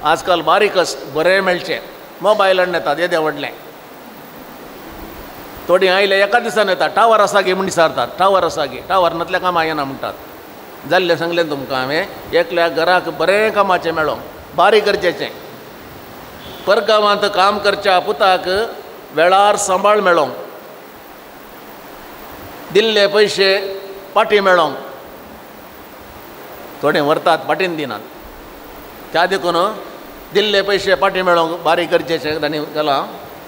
आजकाल बारीकस बरें मेळचें मोबायलान येतात येदे व्हडलें. थोडीं आयले एका दिसान येता टावर आसा गे म्हण विचारतात, टावर आसा गे, टावर नातल्या कामां येना म्हणटात. जाल्लें सांगलें तुमकां हांवें, एकल्याक घराक बरें कामाचें मेळोंक, बारीक गरजेचें. परगांवांत काम करच्या पुताक वेळार सांबाळ मेळोंक, दिल्ले पयशे पाटी मेळोंक. थोडे व्हरतात पाटीन दिनात, त्या देखून दिल्ले पयशे पाटी मेळोंक बारीक गरजेचे तांणी केलां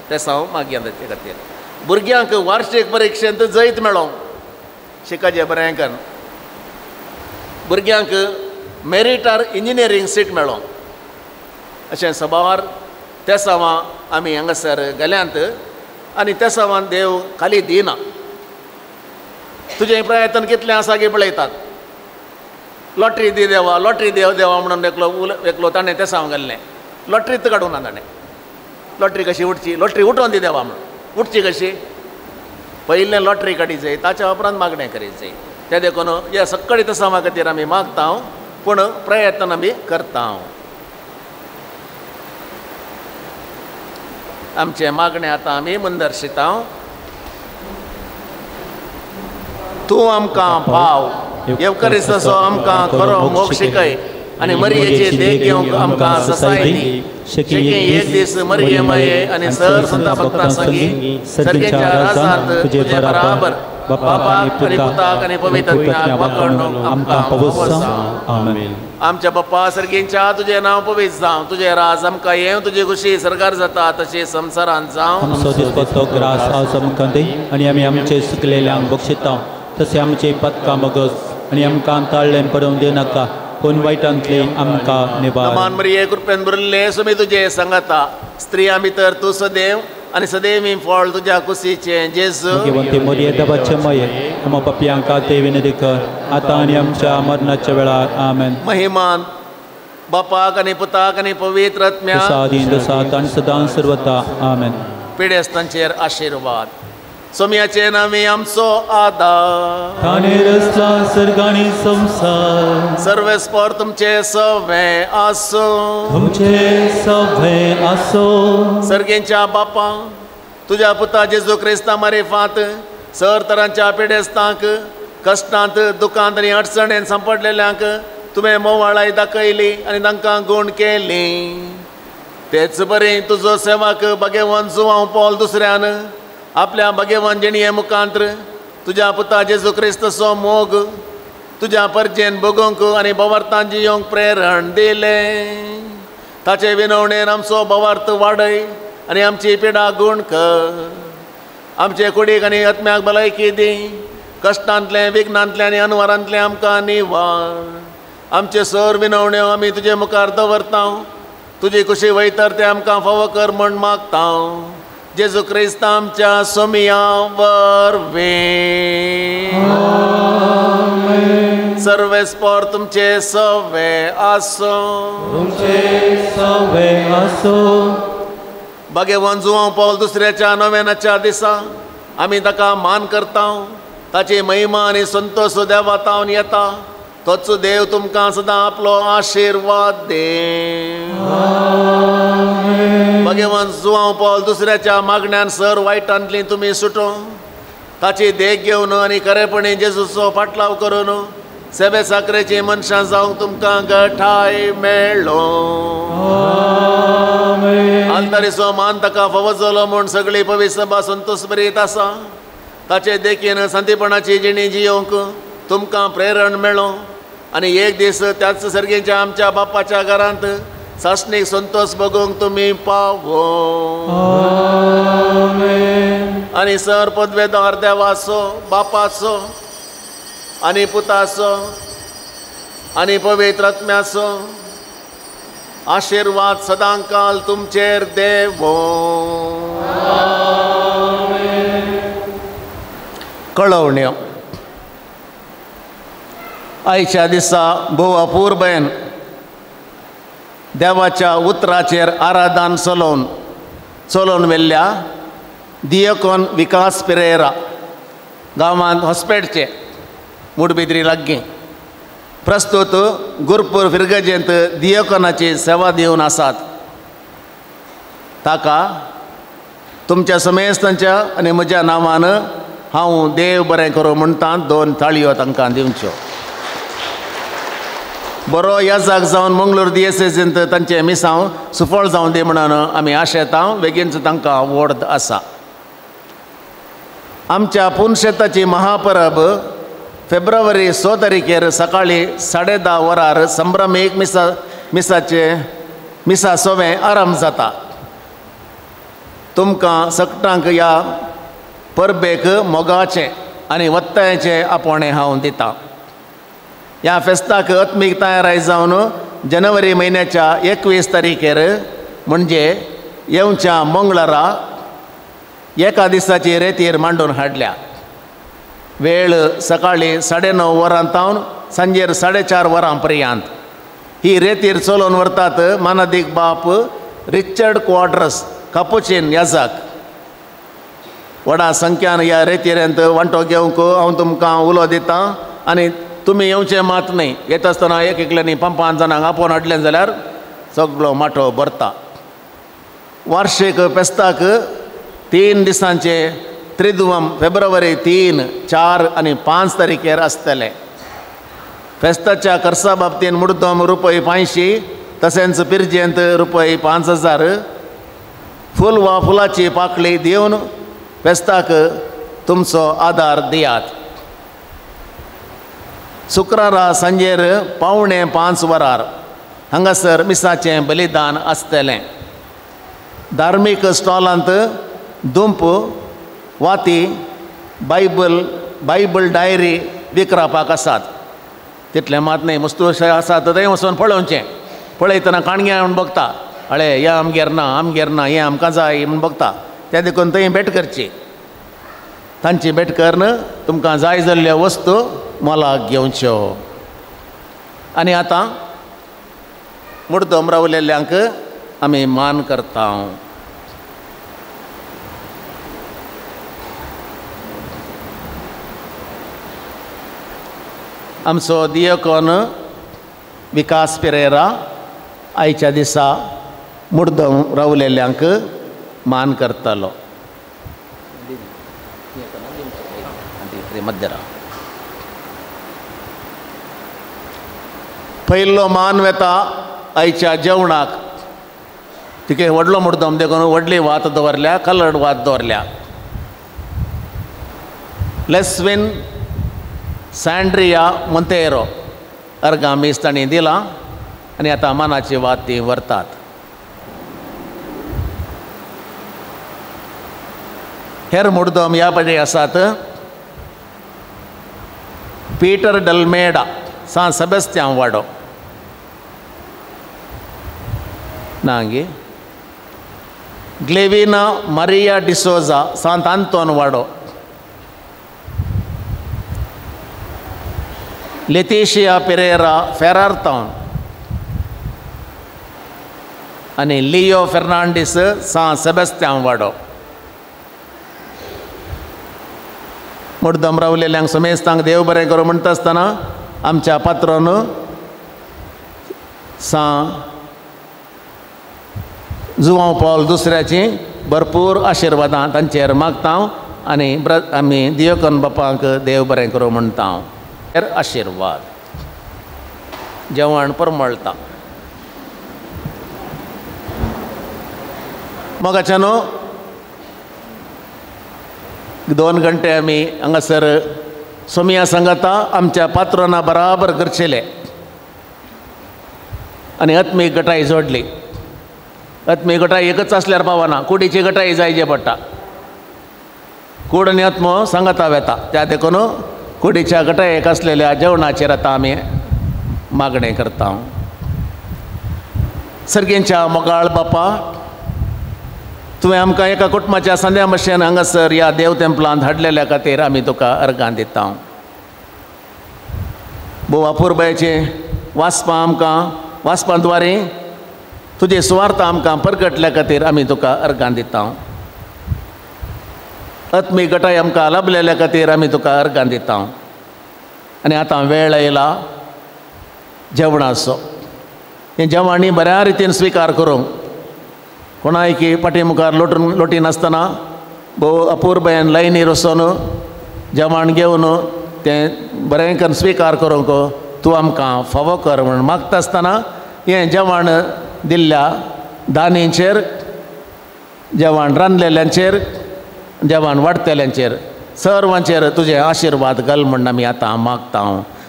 तें सांग मागीर ताचे खातीर. भुरग्यांक वार्षीक परिक्षेंत जैत मेळोंक, शिकाचें बरें करून. भुरग्यांक मेरिटार इंजिनियरींग सीट मेळोंक. अशें सबार त्या सावां आमी हांगासर गेल्यांत आनी त्या सावां देव खाली दिना. तुजें प्रयत्न कितलें आसा गे पळयतात. लॉटरी दी देवा, लॉटरी देव देवा म्हणून एकलो ताणें तें सांग गेल्लें, लॉटरीच काडूं ना ताणें. लॉटरी कशी उठची, लॉटरी उठोवन दी देवा म्हणून. उठची कशी, पयलें लॉटरी काडी जाय, ताच्या उपरांत मागणें करीत जाय. ते देखून ह्या सक्कळी तसां खातीर आमी मागता, पूण प्रयत्न आमी करता. आमचे मागणें आतां आमी मुंदरशिता. तूं आमकां पाव, येवकरिस्तसो आमकां खरो मोक्ष शिकय आनी मरयेचे देख घेवंक आमकां ससाय दी. शेकी एक दीस मरये माये आनी सर संता भक्तां संगी सर्गेच्या राजांत तुजे बराबर बापाक आनी पुताक आनी पवित्र आत्म्याक वाकणूक आमकां पवित्र जावं. आमेन. आमच्या बाप्पा सर्गेच्या तुजें नांव पवित्र जावं, तुजें राज आमकां येवं, तुजी खुशी सरकार जाता तशें संवसारांत जावं. आमचो दिसपट्टो ग्रास आज आमकां दी आनी आमी आमचे सुकलेल्यांक बक्षिता. तशें आमची पथकां बगस आनी आमकां ताळ्ळें पडोवन दिनाका, पूण वायटांतली आमकां निबार. नमान मरिये कृपेन भरिल्ले सुमी तुजे सांगाता, स्त्रियां भितर तूं सदैव आनी सदैवी फळ तुज्या कुशीचें जेजू. ती मोरये देवाचे मये आमच्या पापयांक ते विनंती कर, आतां आनी आमच्या मरणाच्या वेळार. आमेन. महिमान बापाक आनी पुताक आनी पवित्र आत्म्याक सादीन दसात आनी सदां सर्वता. आमेन. पिडेस्तांचेर आशिर्वाद. सोम्याचे नामी आमचो आदार, ताणे रचला सर्ग आनी संवसार. सर्वेस्पर तुमचे सवे आसो, तुमचे सवे आसो. सर्गेंच्या बापा, तुज्या पुता जेजू क्रिस्ता मारिफांत सर तरांच्या पिडेस्तांक, कश्टांत दुखांत आनी अडचणेंत सांपडलेल्यांक तुवें मोवाळाय दाखयली आनी तांकां गूण केली. तेच बरें तुजो सेवाक भगेवन जुवांव पॉल दुसऱ्यान आपल्या भगेवन जिणये मुखांत्र तुज्या पुता जेजू क्रिस्तसो मोग तुज्या परजेन भोगोवंक आनी भवार्थांत जियोंक प्रेरण दिलें. ताचे विनवणेन आमचो भवार्थ वाडय आनी आमची पिडा गूण कर. आमचे कुडीक आनी आत्म्याक भलायकी दी, कश्टांतले विघ्नांतले आनी अनवरांतले आमकां निवार. आमचे सर विनवण्यो आमी तुजे मुखार दवरता, तुजी खुशी वयतर ते आमकां फावो कर म्हूण मागता. जेजू क्रिस्त आमच्या सोमिया वरवीं. सर्वेस्पर तुमचे सवे आसो, तुमचे सवे आसो. भगेवन जुवांव पॉल दुसऱ्याच्या नव्यानाच्या दिसा आमी ताका मान करता. ताची महिमा आनी संतोष देवातावन येता. तोच देव तुमकां सदां आपलो आशिर्वाद दे. भगेवन जुवांव पॉल दुसऱ्याच्या मागण्यान सर वायटांतली तुमी सुटो. ताची देख घेवन आनी खरेपणी जेजूचो फाटलाव करून सेबे साकरेची मनशां जावंक तुमकां गठाय मेळ्ळो. आंतरिचो मान ताका फवजलो म्हूण सगळी पवित्र सभा संतोश बरीत आसा. ताचे देखीन संतीपणाची जिणी जियोंक तुमकां प्रेरण मेळ्ळो आनी एक दीस त्याच सर्गेच्या आमच्या बापाच्या घरांत सासणीक संतोष भोगूंक तुमी पावो. आनी सर पदवेदार देवाचो बापाचो आनी पुताचो आनी पवित्र आत्म्याचो आशिर्वाद सदांकाल तुमचेर देवो. कळवण्यो. आयच्या दिसा भोव अपूर्बेन देवाच्या उतराचेर आराधन चलोवन व्हेल्ल्या दियकोन विकास पेरेरा गांवांत हॉस्पेटचे मुडबिद्री लागीं प्रस्तुत गुरपूर फिरगजेंत दियकोनाची सेवा दिवन आसात. ताका तुमच्या समेस्तांच्या आनी म्हज्या नांवान हांव देव बरें करूं म्हणटा. 2 ताळयो तांकां दिवच्यो. बरो याजाक जावन मंगळूर दिएसेसींत तांचे मिसांव सुफळ जावं दी म्हणून आमी आशेता. बेगीनच तांकां वोड आसा. आमच्या पुनशेताची महापरब फेब्रुवारी 6 तारीखेर सकाळी 10:30 वरार संभ्रमीक मिसा सोवें आरंभ जाता. तुमकां सकटांक ह्या परबेक मोगाचें आनी वत्तायेचें आपोवणें हांव दितां. ह्या फेस्ताक आत्मीक तयाराय जावन जानेवारी म्हयन्याच्या 21 तारीखेर म्हणजे येवच्या मंगळारा एका दिसाची रेतीर मांडून हाडल्या. वेळ सकाळी 9:30 वरांतावन सांजेर 4:30 वरां पर्यंत. ही रेतीर चलोवन व्हरतात मानादीक बाप रिचर्ड क्वार्टर्स कापुचीन याजाक. व्हडा संख्यान ह्या रेतीरेंत वांटो घेवंक हांव तुमकां उलो दितां. आनी तुमी येवचें मात न्ही. येता आसतना एकल्यांनी 5-5 जाणांक आपोवन हाडलें जाल्यार सगळो माठो भरता. वार्षीक फेस्ताक 3 दिसांचे त्रिदुवम फेब्रुवारी 3, 4 आनी 5 तारीखेर आसतले. फेस्ताच्या खर्चा बाबतीन मुद्दम ₹500 तशेंच पिरजेंत ₹5000 फूल वा फुलाची पाकळी दिवन फेस्ताक तुमचो आदार दियात. शुक्रारा सांजेर 4:45 वरार हांगासर मिसाचें बलिदान आसतलें. धार्मीक स्टॉलांत दुंप वाती बायबल डायरी विकरापाक आसात. तितलें मात न्ही. वस्तू अशें आसा थंय वचून पळोवचें. पळयतना काणग्या म्हूण बघता. हळे हें आमगेर ना हें आमकां जाय म्हूण बघता. त्या देखून थंय भेट करची. तांची भेट करून तुमकां जाय जाल्ल्यो वस्तू मोलाक घेवच्यो. आनी आतां मुर्दम रावलेल्यांक आमी मान करता. आमचो दियकोन विकास पेरेरा आयच्या दिसा मुर्दम रावलेल्यांक मान करतलो. मध्यरा पयलो मान वेता आयच्या जेवणाक. तिके व्हडलो मुर्दम देखून व्हडली वात दवरल्या, कलर्ड वात दवरल्या. लेस्विन सँड्रिया मोंतेरो अर्गामीस तांणी दिला आनी आतां मानाची वात ती व्हरतात. हेर मुर्दम ह्या पडे आसात. पीटर डल्मेडा सान सेबेस्त्यान वाडो नांगी. ग्लेविना मारिया डिसोजा सांत आंतोन वाडो. लेतिशिया पेरेरा फेरार टावन आनी लियो फेर्नांडीस सान सेबेस्त्यान वाडो. मुर्दम रावलेल्यांक समेस्तांक देव बरें करूं म्हणटा आसतना आमच्या पात्रोन सान जुवांव पॉल दुसऱ्याची भरपूर आशिर्वादां तांचेर मागता आनी आमी दियकोन बापाक देव बरें करूं म्हणटा. आशिर्वाद. जेवण परमळटा. मोगाच्यान 2 घंटे आमी हांगासर सोमिया सांगाता आमच्या पात्रोना बराबर करचेले आनी आत्मीक गटाय जोडली. आत्मीक गटाय एकच आसल्यार पावना, कुडीची गटाय जायचे पडटा. कूड आनी आत्मो सांगाता वेता, त्या देखून कुडीच्या गटायेक आसलेल्या जेवणाचेर आतां आमी मागणें करता. सर्गेंच्या मोगाळ बापा, तुवें आमकां एका कुटुंबाच्या संद्या भशेन हांगासर ह्या देव तेंपलांत हाडलेल्या खातीर आमी तुका अर्गां दिता. भोव अपुर्बायेचें वाचपां आमकां वाचपां द्वारे तुजे सुवार्थ आमकां परगटल्या खातीर आमी तुका अर्गां दिता. आत्मी गटाय आमकां लाभलेल्या खातीर आमी तुका अर्गां दिता. आनी आतां वेळ येयला जेवणाचो. हें जेवण बऱ्या रितीन स्विकार करूंक कोणाय की पाठीमुखार लोटी नासतना भोव अपुर्बायेन लायनीर वचून जेवण घेवन तें बरें करून स्विकार करूंक तूं आमकां फावो कर म्हूण मागता आसतना हें जेवण दिल्ल्या दानींचेर, जेवण रांदलेल्यांचेर, जेवण वाडटेल्यांचेर सर्वांचेर तुजे आशिर्वाद घाल म्हूण आमी आतां मागता.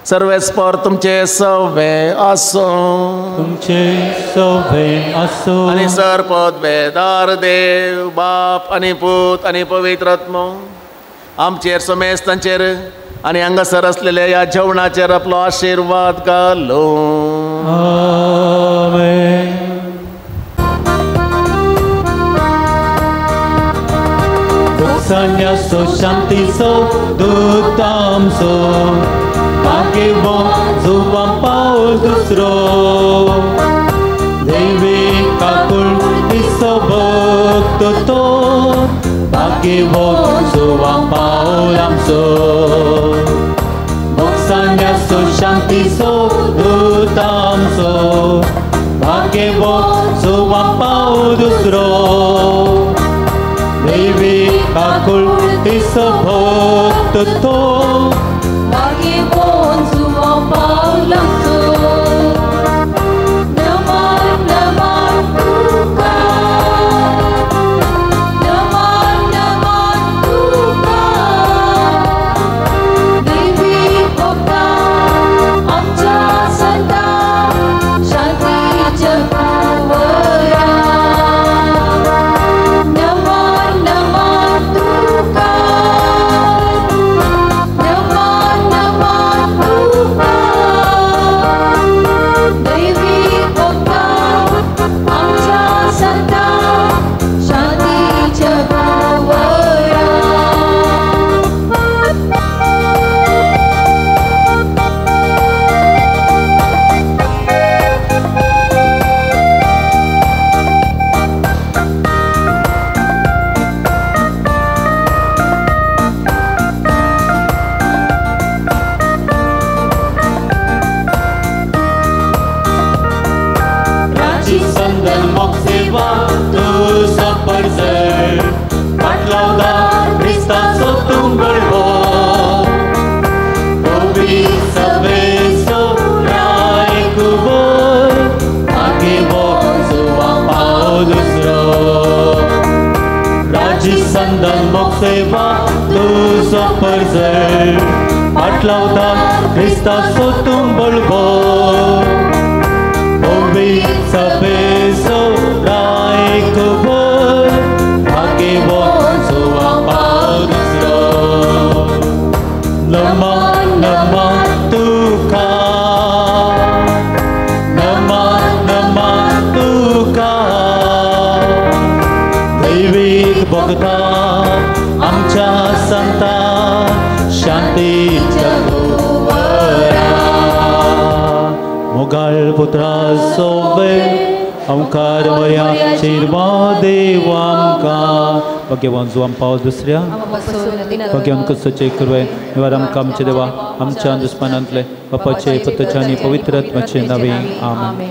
सर्वेस्पर तुमचे सवे आसो, तुमचे सवे आसो. आनी सरपद बेदार देव बाप आनी पूत आनी पवित्र आत्मो आमचेर समेस्तांचेर आनी हांगासर आसलेल्या ह्या जेवणाचेर आपलो आशिर्वाद घालो. आमेन. Sanyaso shantiso dutamso Pagivo zuvam paul dusro Devi kakul iso bhakto Pagivo zuvam paul amso Sanyaso shantiso dutamso Pagivo zuvam paul dusro Devi kakul iso bhakto Bagibon suwa paulamso Naman naman tuka Naman naman tuka Devi bhakta amcha santa Shanti jaguvara Seva tu soperzer Patlauda Krista sotumbol bo Obi sabeso rai kubur Agibo suwa paudusro Naman naman tuka Naman naman tuka Devi bhakta आमच्या संता शांती जगुवरा मोगाळ पुत्रा सोबे आमकां मया शिर्मा देव आमकां भाग्यवान जो आम पावस दुसऱ्या भाग्यवान कसोचे करवे निवार आमकां आमचे देवा आमच्या दुस्मानांतले बापाचे पुत्राचे आनी पवित्र आत्म्याचे नवे आमेन.